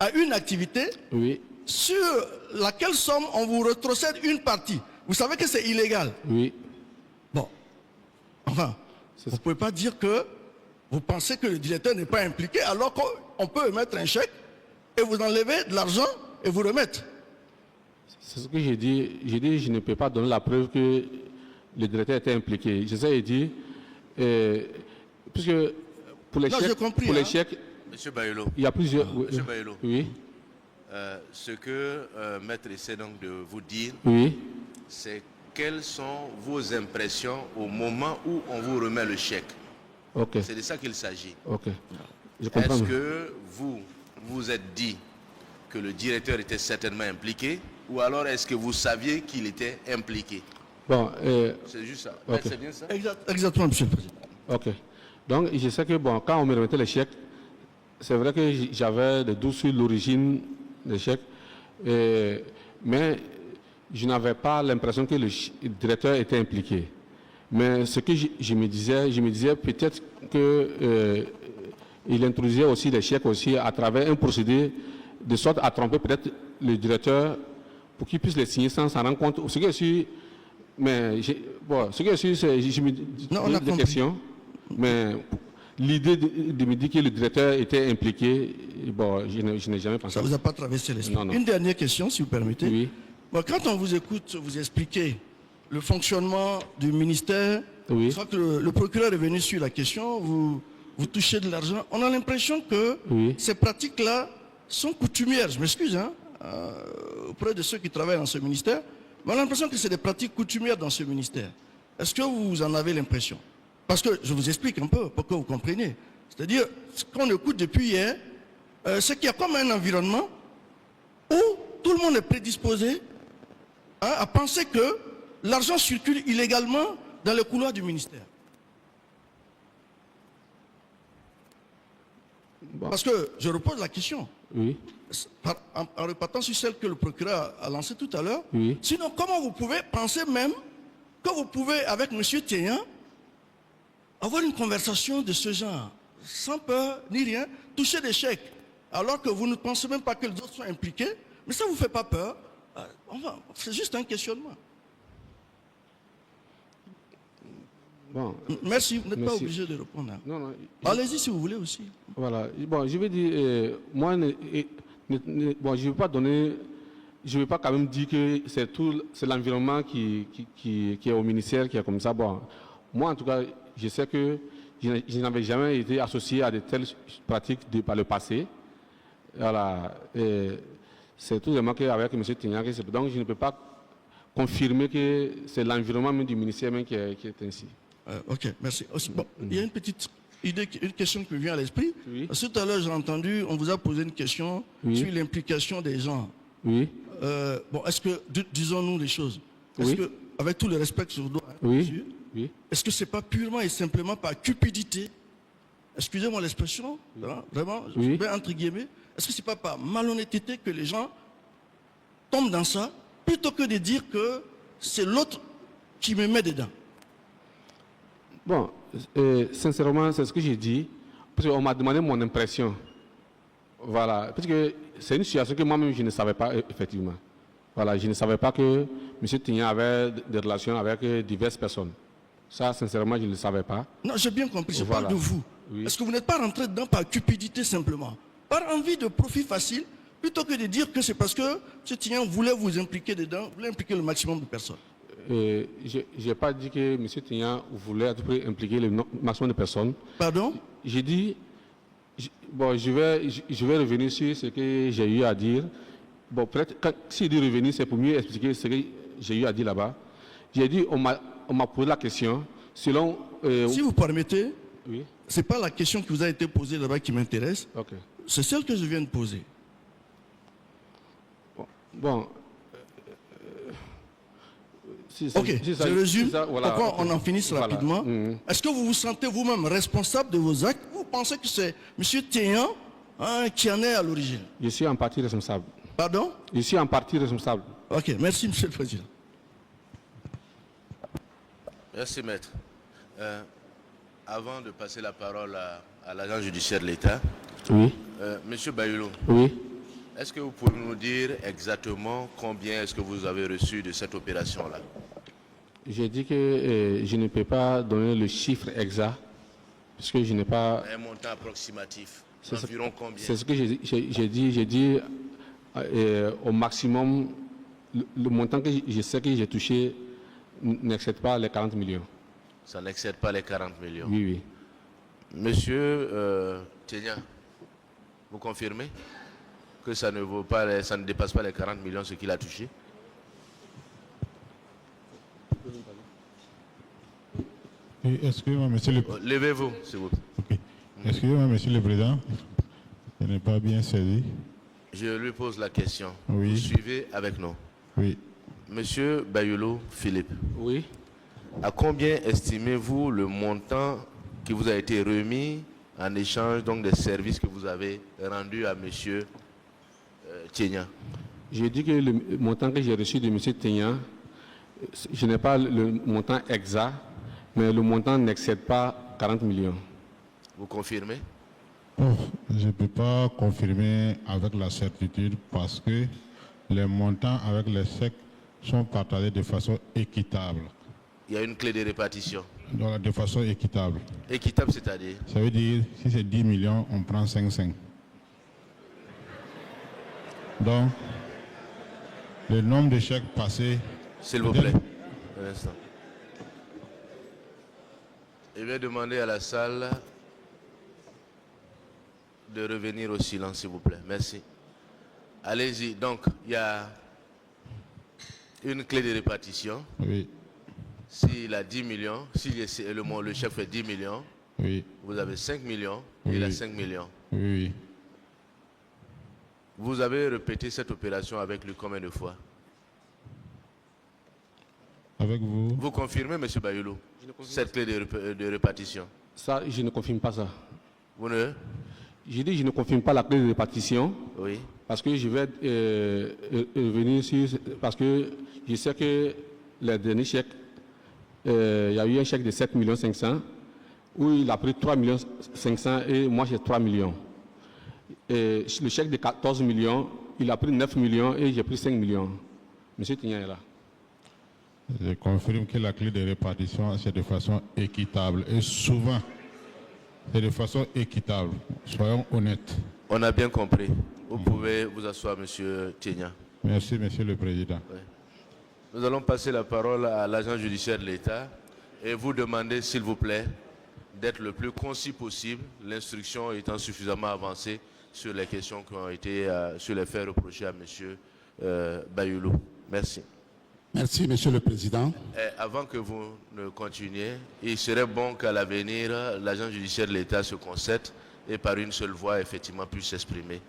à une activité sur laquelle somme on vous rétrocède une partie. Vous savez que c'est illégal. Bon. Enfin, vous ne pouvez pas dire que vous pensez que le directeur n'est pas impliqué alors qu'on peut émettre un chèque et vous enlever de l'argent et vous remettre. C'est ce que j'ai dit. J'ai dit que je ne peux pas donner la preuve que le directeur était impliqué. J'essaie de dire, puisque pour les chèques, Monsieur Bayolo, il y a plusieurs... Monsieur Bayolo, oui. Ce que Maître essaie donc de vous dire, c'est quelles sont vos impressions au moment où on vous remet le chèque. C'est de ça qu'il s'agit. Est-ce que vous vous êtes dit que le directeur était certainement impliqué ou alors est-ce que vous saviez qu'il était impliqué? Bon, c'est juste ça. C'est bien ça? Exactement, Monsieur le Président. Ok. Donc, je sais que bon, quand on me remettait les chèques, c'est vrai que j'avais des doutes sur l'origine des chèques, mais je n'avais pas l'impression que le directeur était impliqué. Mais ce que je me disais peut-être qu'il introduisait aussi les chèques aussi à travers un procédé de sorte à tromper peut-être le directeur pour qu'il puisse les signer sans s'en rendre compte. Ce que je suis, mais bon, ce que je suis, c'est je me dis des questions, mais l'idée de me dire que le directeur était impliqué, bon, je n'ai jamais pensé. Ça ne vous a pas traversé l'esprit? Une dernière question, si vous permettez. Oui. Bon, quand on vous écoute, vous expliquez le fonctionnement du ministère. Je crois que le procureur est venu sur la question, vous touchez de l'argent. On a l'impression que ces pratiques-là sont coutumières. Je m'excuse, auprès de ceux qui travaillent dans ce ministère. Mais on a l'impression que c'est des pratiques coutumières dans ce ministère. Est-ce que vous en avez l'impression? Parce que je vous explique un peu pour que vous compreniez. C'est-à-dire, ce qu'on écoute depuis hier, c'est qu'il y a comme un environnement où tout le monde est prédisposé à penser que l'argent circule illégalement dans le couloir du ministère. Bon. Parce que je repose la question. En repartant sur celle que le procureur a lancée tout à l'heure. Sinon, comment vous pouvez penser même que vous pouvez, avec M. Théan, avoir une conversation de ce genre, sans peur ni rien, toucher des chèques, alors que vous ne pensez même pas que les autres sont impliqués, mais ça ne vous fait pas peur. Enfin, c'est juste un questionnement. Bon, merci, vous n'êtes pas obligé de répondre. Allez-y si vous voulez aussi. Voilà. Bon, je vais dire, moi, bon, je ne vais pas quand même dire que c'est l'environnement qui est au ministère qui est comme ça. Bon, moi, en tout cas, je sais que je n'avais jamais été associé à de telles pratiques par le passé. Voilà. C'est tout simplement qu'avec M. Théan, donc je ne peux pas confirmer que c'est l'environnement même du ministère même qui est ainsi. Ok, merci. Bon, il y a une petite idée, une question qui me vient à l'esprit. Tout à l'heure, j'ai entendu, on vous a posé une question sur l'implication des gens. Bon, est-ce que, disons-nous les choses, est-ce que, avec tout le respect que je vous dois, Oui. Est-ce que ce n'est pas purement et simplement par cupidité? Excusez-moi l'expression, hein, vraiment, je mets entre guillemets. Est-ce que ce n'est pas par malhonnêteté que les gens tombent dans ça, plutôt que de dire que c'est l'autre qui me met dedans? Bon, sincèrement, c'est ce que j'ai dit, parce qu'on m'a demandé mon impression. Voilà, parce que c'est une situation que moi-même je ne savais pas, effectivement. Voilà, je ne savais pas que M. Tignan avait des relations avec diverses personnes. Ça, sincèrement, je ne le savais pas. Non, j'ai bien compris, je Voilà. parle de vous. Oui. Est-ce que vous n'êtes pas rentré dedans par cupidité simplement, par envie de profit facile, plutôt que de dire que c'est parce que M. Tignan voulait vous impliquer dedans, voulait impliquer le maximum de personnes? Je n'ai pas dit que M. Tignan voulait à tout prix impliquer le maximum de personnes. Pardon? J'ai dit, bon, je vais revenir sur ce que j'ai eu à dire. Bon, peut-être, si dit revenir, c'est pour mieux expliquer ce que j'ai eu à dire là-bas. J'ai dit, on m'a posé la question, selon... si vous permettez, oui. ce n'est pas la question qui vous a été posée là-bas qui m'intéresse, Ok. c'est celle que je viens de poser. Bon. Ok, je résume, voilà, pourquoi on en finisse voilà. rapidement. Est-ce que vous vous sentez vous-même responsable de vos actes? Vous pensez que c'est M. Tignan qui en est à l'origine? Je suis en partie responsable. Pardon? Je suis en partie responsable. Ok, merci M. le Président. Merci, Maître. Avant de passer la parole à l'agent judiciaire de l'État, Oui. Monsieur Bayulo, Oui. est-ce que vous pouvez nous dire exactement combien est-ce que vous avez reçu de cette opération-là? J'ai dit que je ne peux pas donner le chiffre exact, parce que je n'ai pas... Un montant approximatif, environ combien? C'est ce que j'ai dit. J'ai dit au maximum, le montant que je sais que j'ai touché n'excède pas les 40 millions. Ça n'excède pas les 40 millions. Oui, oui. Monsieur Tignan, vous confirmez que ça ne vaut pas, ça ne dépasse pas les 40 millions ce qu'il a touché? Excusez-moi, monsieur le... Levez-vous, s'il vous plaît. Ok. Excusez-moi, monsieur le Président. Je n'ai pas bien saisi. Je lui pose la question. Oui. Vous suivez avec nous. Oui. Monsieur Bayulo Philippe. Oui. À combien estimez-vous le montant qui vous a été remis en échange donc des services que vous avez rendus à monsieur Tignan? J'ai dit que le montant que j'ai reçu de M. Tignan, je n'ai pas le montant exact, mais le montant n'excède pas 40 millions. Vous confirmez? Oh, je ne peux pas confirmer avec la certitude parce que les montants avec les chèques sont partagés de façon équitable. Il y a une clé de répartition. Donc, de façon équitable. Équitable, c'est-à-dire? Ça veut dire, si c'est 10 millions, on prend 5,5. Donc, le nombre de chèques passés... S'il vous plaît, un instant. Je vais demander à la salle de revenir au silence, s'il vous plaît. Merci. Allez-y. Donc, il y a une clé de répartition. Oui, S'il a 10 millions, si le chef fait 10 millions, oui, vous avez 5 millions, Oui. il a 5 millions. oui, oui. Vous avez répété cette opération avec lui combien de fois? Avec vous? Vous confirmez, M. Bayulo, cette clé de répartition? Ça, je ne confirme pas ça. Vous ne? J'ai dit que je ne confirme pas la clé de répartition. Oui. Parce que je vais revenir sur... Parce que je sais que les derniers chèques, il y a eu un chèque de 7 500 000 où il a pris 3 500 000 et moi j'ai 3 millions. Et le chèque de 14 millions, il a pris 9 millions et j'ai pris 5 millions. Monsieur Tignan est là. Je confirme que la clé de répartition, c'est de façon équitable. Et souvent, c'est de façon équitable. Soyons honnêtes. On a bien compris. Vous pouvez vous asseoir, M. Tignan. Merci, Monsieur le Président. Oui. Nous allons passer la parole à l'agent judiciaire de l'État et vous demander, s'il vous plaît, d'être le plus concis possible, l'instruction étant suffisamment avancée sur les questions qui ont été, sur les faits reprochés à M. Bayulo. Merci. Merci, Monsieur le Président. Et avant que vous ne continuiez, il serait bon qu'à l'avenir, l'agent judiciaire de l'État se concerte et par une seule voix, effectivement, puisse s'exprimer.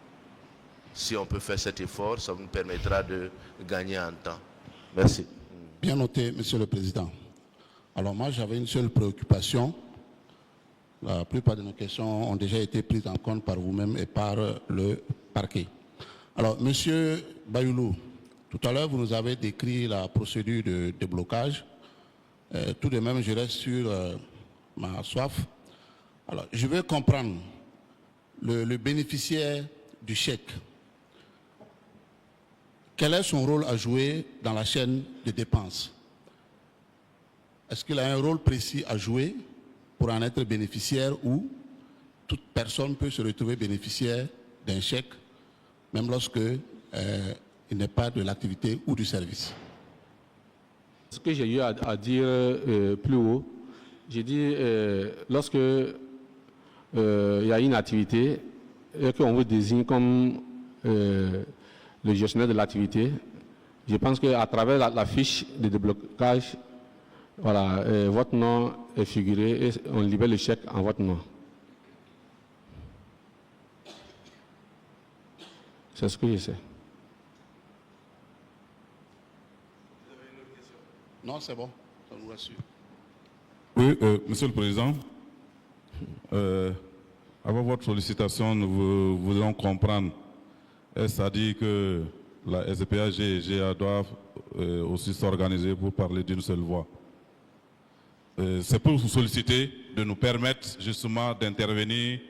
Si on peut faire cet effort, ça nous permettra de gagner en temps. Merci. Bien noté, Monsieur le Président. Alors moi, j'avais une seule préoccupation. La plupart de nos questions ont déjà été prises en compte par vous-même et par le parquet. Alors, Monsieur Bayoulou, tout à l'heure, vous nous avez décrit la procédure de déblocage. Tout de même, je reste sur ma soif. Alors, je veux comprendre le bénéficiaire du chèque. Quel est son rôle à jouer dans la chaîne de dépenses? Est-ce qu'il a un rôle précis à jouer pour en être bénéficiaire ou toute personne peut se retrouver bénéficiaire d'un chèque, même lorsque il n'est pas de l'activité ou du service? Ce que j'ai eu à dire plus haut, j'ai dit lorsque il y a une activité et qu'on vous désigne comme le gestionnaire de l'activité, je pense qu'à travers la fiche de déblocage, voilà, votre nom est figuré et on libère le chèque en votre nom. C'est ce que je sais. Non, c'est bon, ça nous rassure. Oui, Monsieur le Président, avant votre sollicitation, nous voudrions comprendre, est-ce à dire que la SDPAG et GA doivent aussi s'organiser pour parler d'une seule voix? C'est pour vous solliciter de nous permettre justement d'intervenir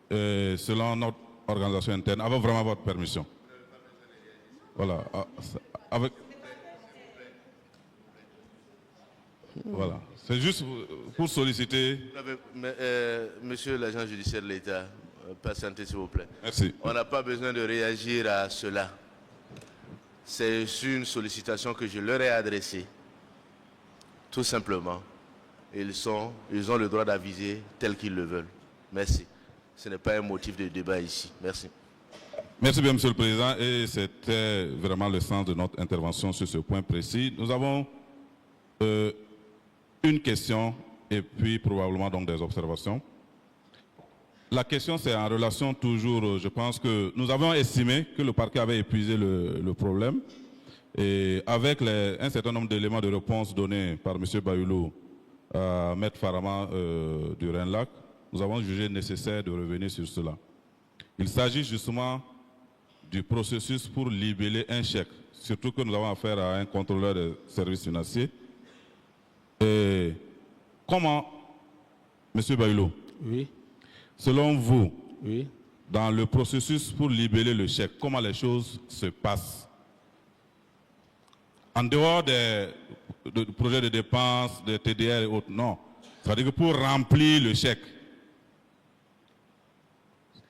selon notre organisation interne, avec vraiment votre permission. Voilà. Voilà. C'est juste pour solliciter. Monsieur l'agent judiciaire de l'État, patientez s'il vous plaît. Merci. On n'a pas besoin de réagir à cela. C'est une sollicitation que je leur ai adressée. Tout simplement. Ils ont le droit d'aviser tel qu'ils le veulent. Merci. Ce n'est pas un motif de débat ici. Merci. Merci bien, Monsieur le Président. Et c'était vraiment le sens de notre intervention sur ce point précis. Nous avons une question et puis probablement donc des observations. La question, c'est en relation toujours, je pense que nous avons estimé que le parquet avait épuisé le problème. Et avec un certain nombre d'éléments de réponse donnés par M. Bayoulou à Maître Farama du Rhin-Lac, nous avons jugé nécessaire de revenir sur cela. Il s'agit justement du processus pour libeller un chèque, surtout que nous avons affaire à un contrôleur des services financiers. Et comment, M. Bayoulou, oui, selon vous, oui, dans le processus pour libeller le chèque, comment les choses se passent? En dehors des projets de dépenses, des TDR et autres, non. C'est-à-dire que pour remplir le chèque,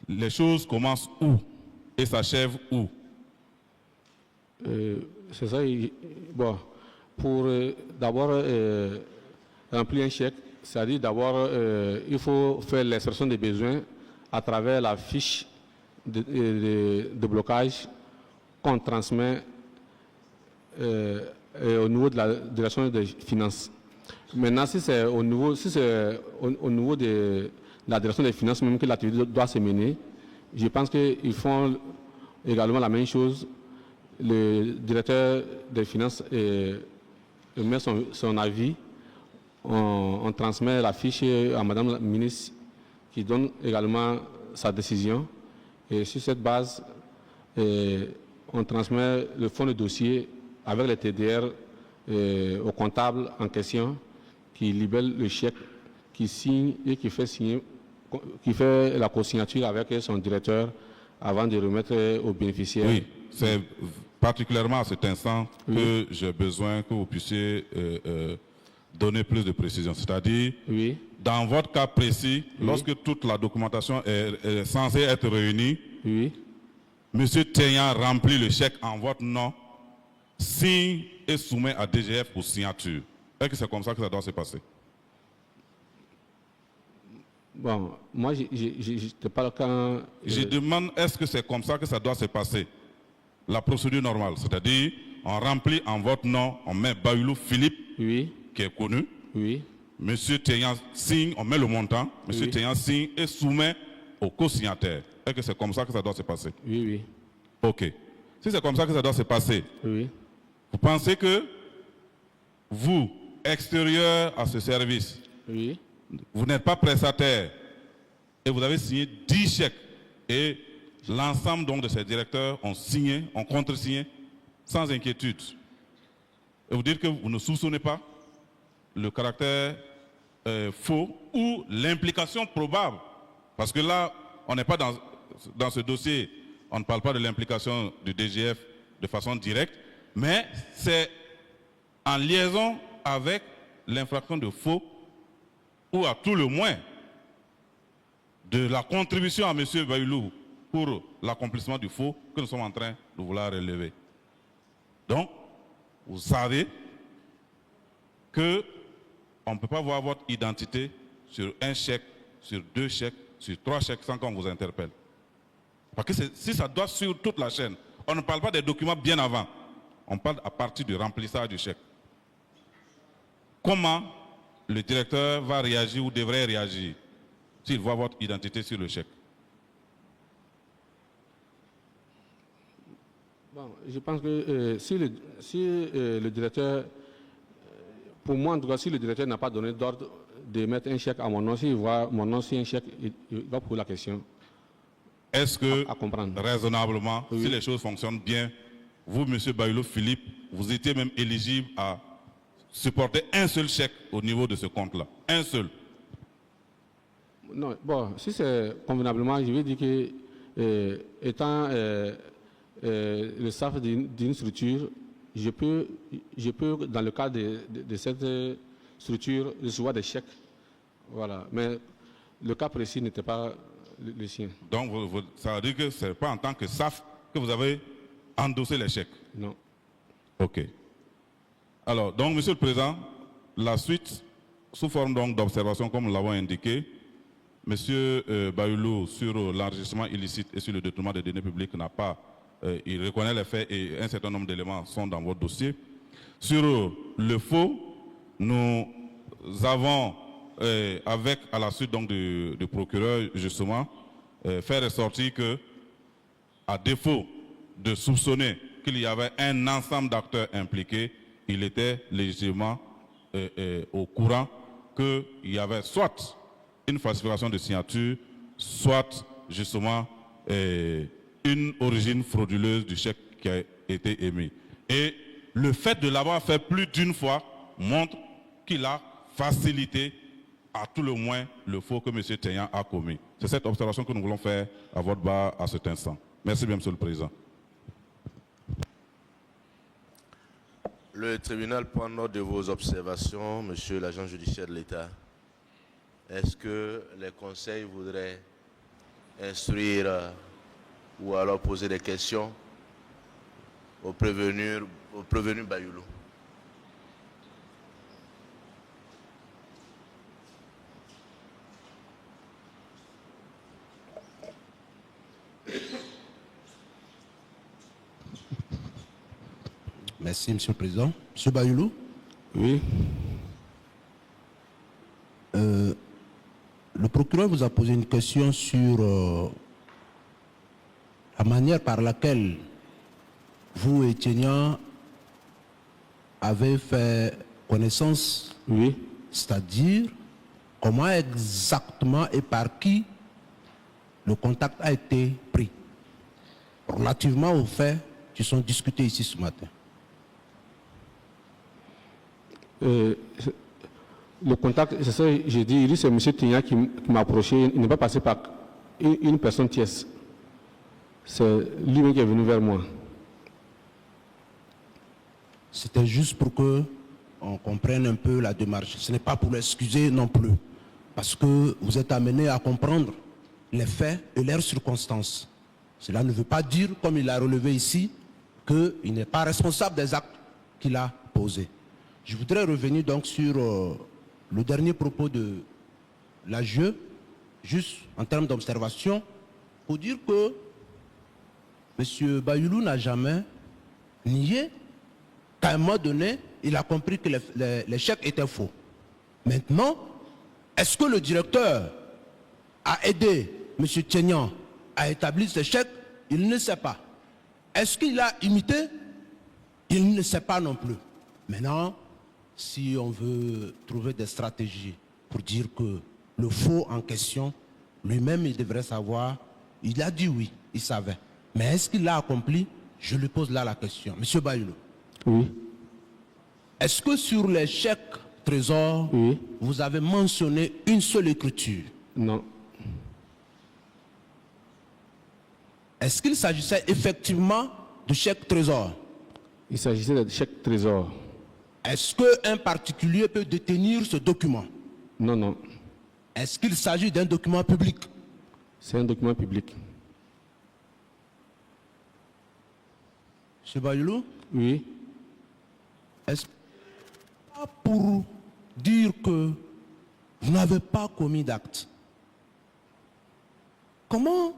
les choses commencent où et s'achèvent où? C'est ça. Bon, pour d'abord remplir un chèque, c'est-à-dire d'abord il faut faire l'expression des besoins à travers la fiche de blocage qu'on transmet au niveau de la direction des finances. Maintenant, si c'est au niveau de la direction des finances même que l'activité doit se mener, je pense qu'ils font également la même chose. Le directeur des finances met son avis, on transmet la fiche à Madame la ministre qui donne également sa décision. Et sur cette base, on transmet le fond de dossier avec les TDR au comptable en question qui libère le chèque, qui signe et qui fait la co-signature avec son directeur avant de remettre aux bénéficiaires. Oui, c'est particulièrement à cet instant que j'ai besoin que vous puissiez donner plus de précision. C'est-à-dire, dans votre cas précis, lorsque toute la documentation est censée être réunie, Monsieur Théian remplit le chèque en votre nom, signe et soumet à DGF pour signature. Est-ce que c'est comme ça que ça doit se passer? Bon, moi, je parle quand... Je demande, est-ce que c'est comme ça que ça doit se passer? La procédure normale, c'est-à-dire, on remplit en votre nom, on met Bayoulou Philippe, qui est connu. Monsieur Théian signe, on met le montant. Monsieur Théian signe et soumet au co-signataire. Est-ce que c'est comme ça que ça doit se passer? Oui. OK. Si c'est comme ça que ça doit se passer, vous pensez que vous, extérieur à ce service. Oui. Vous n'êtes pas prestataire et vous avez signé 10 chèques et l'ensemble donc de ces directeurs ont signé, ont contresigné sans inquiétude. Et vous dites que vous ne soupçonnez pas le caractère faux ou l'implication probable. Parce que là, on n'est pas dans ce dossier, on ne parle pas de l'implication du DGF de façon directe, mais c'est en liaison avec l'infraction de faux ou à tout le moins de la contribution à M. Bayoulou pour l'accomplissement du faux que nous sommes en train de vouloir relever. Donc, vous savez qu'on ne peut pas voir votre identité sur un chèque, sur 2 chèques, sur 3 chèques sans qu'on vous interpelle. Parce que si ça doit suivre toute la chaîne, on ne parle pas des documents bien avant. On parle à partir du remplissage du chèque. Comment le directeur va réagir ou devrait réagir s'il voit votre identité sur le chèque? Bon, je pense que si le directeur, pour moi en tout cas, si le directeur n'a pas donné d'ordre de mettre un chèque à mon nom, s'il voit mon nom sur un chèque, il va poser la question. Est-ce que, à comprendre. Raisonnablement, oui, si les choses fonctionnent bien, vous, M. Bayoulou Philippe, vous étiez même éligible à supporter un seul chèque au niveau de ce compte-là? Un seul? Non, bon, si c'est convenablement, je vais dire que, étant le staff d'une structure, je peux, dans le cadre de cette structure, recevoir des chèques. Voilà. Mais le cas précis n'était pas le sien. Donc, ça veut dire que ce n'est pas en tant que SAF que vous avez endossé les chèques? Non. OK. Alors, donc, Monsieur le Président, la suite, sous forme d'observation, comme nous l'avons indiqué, Monsieur Bayoulou, sur l'enregistrement illicite et sur le détournement des données publiques, n'a pas, il reconnaît les faits et un certain nombre d'éléments sont dans votre dossier. Sur le faux, nous avons, à la suite donc du procureur, justement, fait ressortir que, à défaut de soupçonner qu'il y avait un ensemble d'acteurs impliqués, il était légitimement au courant qu'il y avait soit une falsification de signature, soit justement une origine frauduleuse du chèque qui a été émis. Et le fait de l'avoir fait plus d'une fois montre qu'il a facilité à tout le moins le faux que M. Teyan a commis. C'est cette observation que nous voulons faire à votre barre à cet instant. Merci bien, Monsieur le Président. Le tribunal prend note de vos observations, Monsieur l'agent judiciaire de l'État. Est-ce que les conseils voudraient instruire ou alors poser des questions au prévenu Bayoulou? Merci, Monsieur le Président. Monsieur Bayoulou? Oui. Le procureur vous a posé une question sur la manière par laquelle vous et Teyan avez fait connaissance, oui, c'est-à-dire comment exactement et par qui le contact a été pris relativement aux faits qui sont discutés ici ce matin. Le contact, c'est ça que j'ai dit, il dit c'est M. Teyan qui m'a approché, il n'est pas passé par une personne tierce. C'est lui-même qui est venu vers moi. C'était juste pour que on comprenne un peu la démarche. Ce n'est pas pour l'excuser non plus, parce que vous êtes amené à comprendre les faits et leurs circonstances. Cela ne veut pas dire, comme il a relevé ici, qu'il n'est pas responsable des actes qu'il a posés. Je voudrais revenir donc sur le dernier propos de l'AGE, juste en termes d'observation, pour dire que M. Bayoulou n'a jamais nié qu'à un moment donné, il a compris que les chèques étaient faux. Maintenant, est-ce que le directeur a aidé M. Teyan à établir ces chèques? Il ne sait pas. Est-ce qu'il a imité? Il ne sait pas non plus. Maintenant, si on veut trouver des stratégies pour dire que le faux en question, lui-même, il devrait savoir. Il a dit oui, il savait. Mais est-ce qu'il l'a accompli? Je lui pose là la question. Monsieur Bayulo. Oui. Est-ce que sur les chèques trésor, Oui. vous avez mentionné une seule écriture? Non. Est-ce qu'il s'agissait effectivement de chèques trésor? Il s'agissait de chèques trésor. Est-ce qu'un particulier peut détenir ce document? Non, non. Est-ce qu'il s'agit d'un document public? C'est un document public. Monsieur Bayulo? Oui. Est-ce pas pour dire que vous n'avez pas commis d'acte? Comment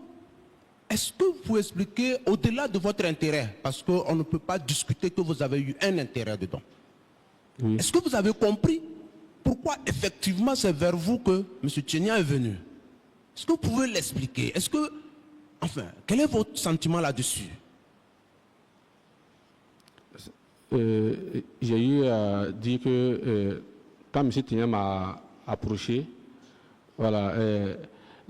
est-ce que vous pouvez expliquer au-delà de votre intérêt, parce qu'on ne peut pas discuter que vous avez eu un intérêt dedans. Oui. Est-ce que vous avez compris pourquoi effectivement c'est vers vous que M. Tchenia est venu? Est-ce que vous pouvez l'expliquer? Est-ce que, enfin, quel est votre sentiment là-dessus? J'ai eu à dire que quand M. Tchenia m'a approché, voilà,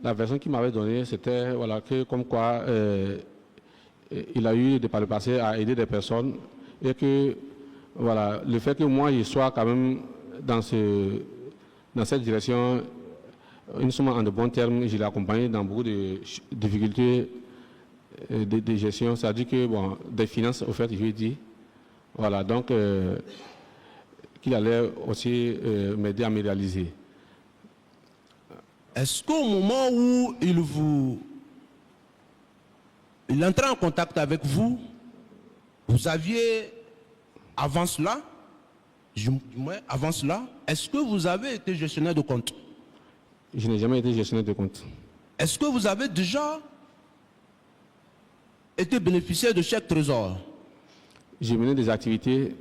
la version qu'il m'avait donnée, c'était voilà, que comme quoi il a eu par le passé à aider des personnes et que voilà, le fait que moi je sois quand même dans cette direction, nous sommes en de bons termes, je l'ai accompagné dans beaucoup de difficultés de gestion, c'est-à-dire que bon, des finances, au fait, je lui ai dit, voilà, donc qu'il allait aussi m'aider à me réaliser. Est-ce qu'au moment où il entrait en contact avec vous, vous aviez, avant cela, est-ce que vous avez été gestionnaire de compte? Je n'ai jamais été gestionnaire de compte. Est-ce que vous avez déjà été bénéficiaire de chèques trésor? J'ai mené des activités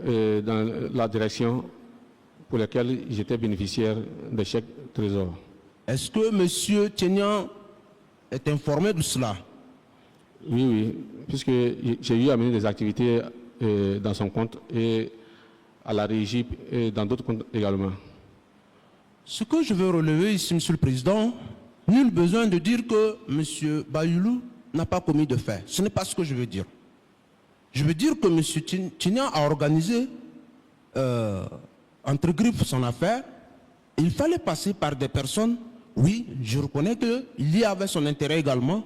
dans la direction pour lesquelles j'étais bénéficiaire de chèques trésor. Est-ce que M. Tchenia est informé de cela? Oui, oui, puisque j'ai eu à mener des activités dans son compte et à la régie et dans d'autres comptes également. Ce que je veux relever ici, M. le Président, nul besoin de dire que M. Bayulo n'a pas commis de fait. Ce n'est pas ce que je veux dire. Je veux dire que M. Tchenia a organisé entre griffes son affaire. Il fallait passer par des personnes. Oui, je reconnais qu'il y avait son intérêt également,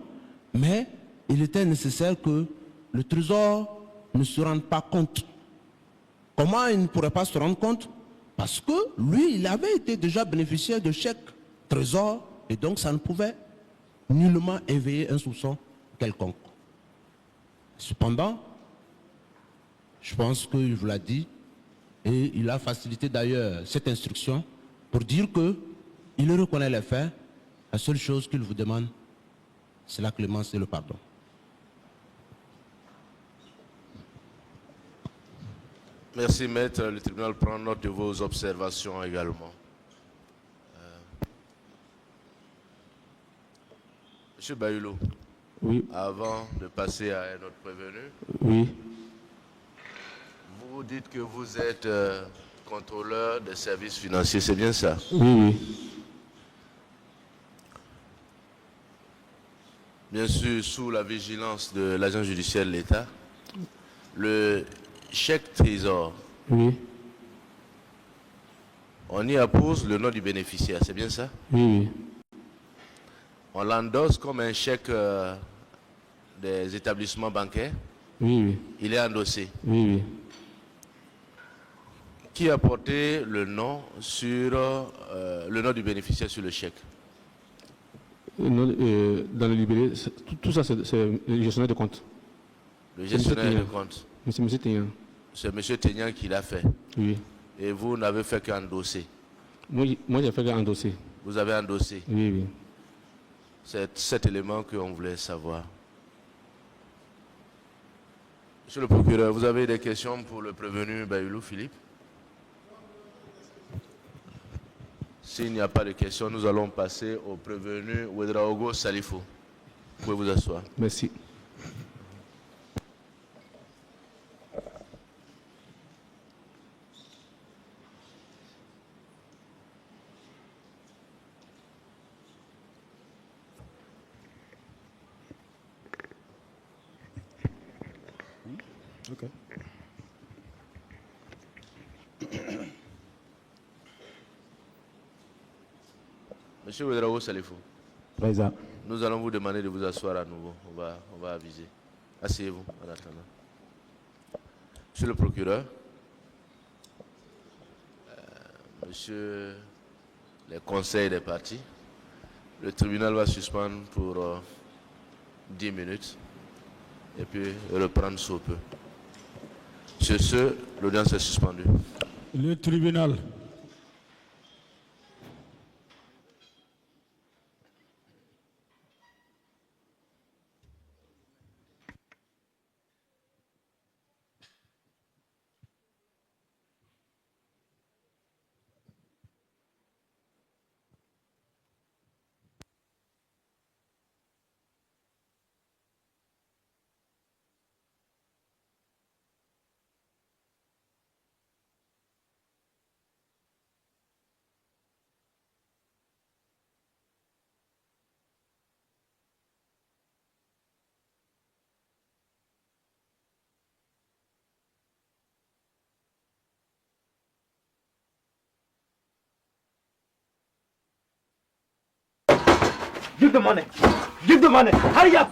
mais il était nécessaire que le Trésor ne se rende pas compte. Comment il ne pourrait pas se rendre compte? Parce que lui, il avait été déjà bénéficiaire de chèques Trésor et donc ça ne pouvait nullement éveiller un soupçon quelconque. Cependant, je pense qu'il vous l'a dit et il a facilité d'ailleurs cette instruction pour dire qu'il reconnaît les faits. La seule chose qu'il vous demande, c'est la clémence et le pardon. Merci, maître. Le tribunal prend note de vos observations également. Monsieur Bayulo, oui. Avant de passer à un autre prévenu, oui. Vous dites que vous êtes contrôleur des services financiers, c'est bien ça? Oui, oui. Bien sûr, sous la vigilance de l'agent judiciaire de l'État, le chèque trésor, oui. On y appose le nom du bénéficiaire, c'est bien ça? Oui, oui. On l'endosse comme un chèque des établissements bancaires? Oui, oui. Il est endossé? Oui, oui. Qui a porté le nom sur le nom du bénéficiaire sur le chèque? Dans le libellé, tout ça c'est le gestionnaire de compte. Le gestionnaire de compte. C'est M. Tchenia. C'est M. Tchenia qui l'a fait. Oui. Et vous n'avez fait qu'endosser. Moi j'ai fait qu'endosser. Vous avez endossé. Oui, oui. C'est cet élément qu'on voulait savoir. Monsieur le procureur, vous avez des questions pour le prévenu Bayulo Philippe? S'il n'y a pas de questions, nous allons passer au prévenu Ouedraogo Salifou. Vous pouvez vous asseoir. Merci. Okay. Monsieur Ouedraogo Salifou. Président. Nous allons vous demander de vous asseoir à nouveau. On va aviser. Asseyez-vous en attendant. Monsieur le procureur, monsieur les conseils des parties, le tribunal va suspendre pour 10 minutes et puis reprendre sous peu. Sur ce, l'audience est suspendue. Le tribunal. Give the money. Give the money. Hurry up.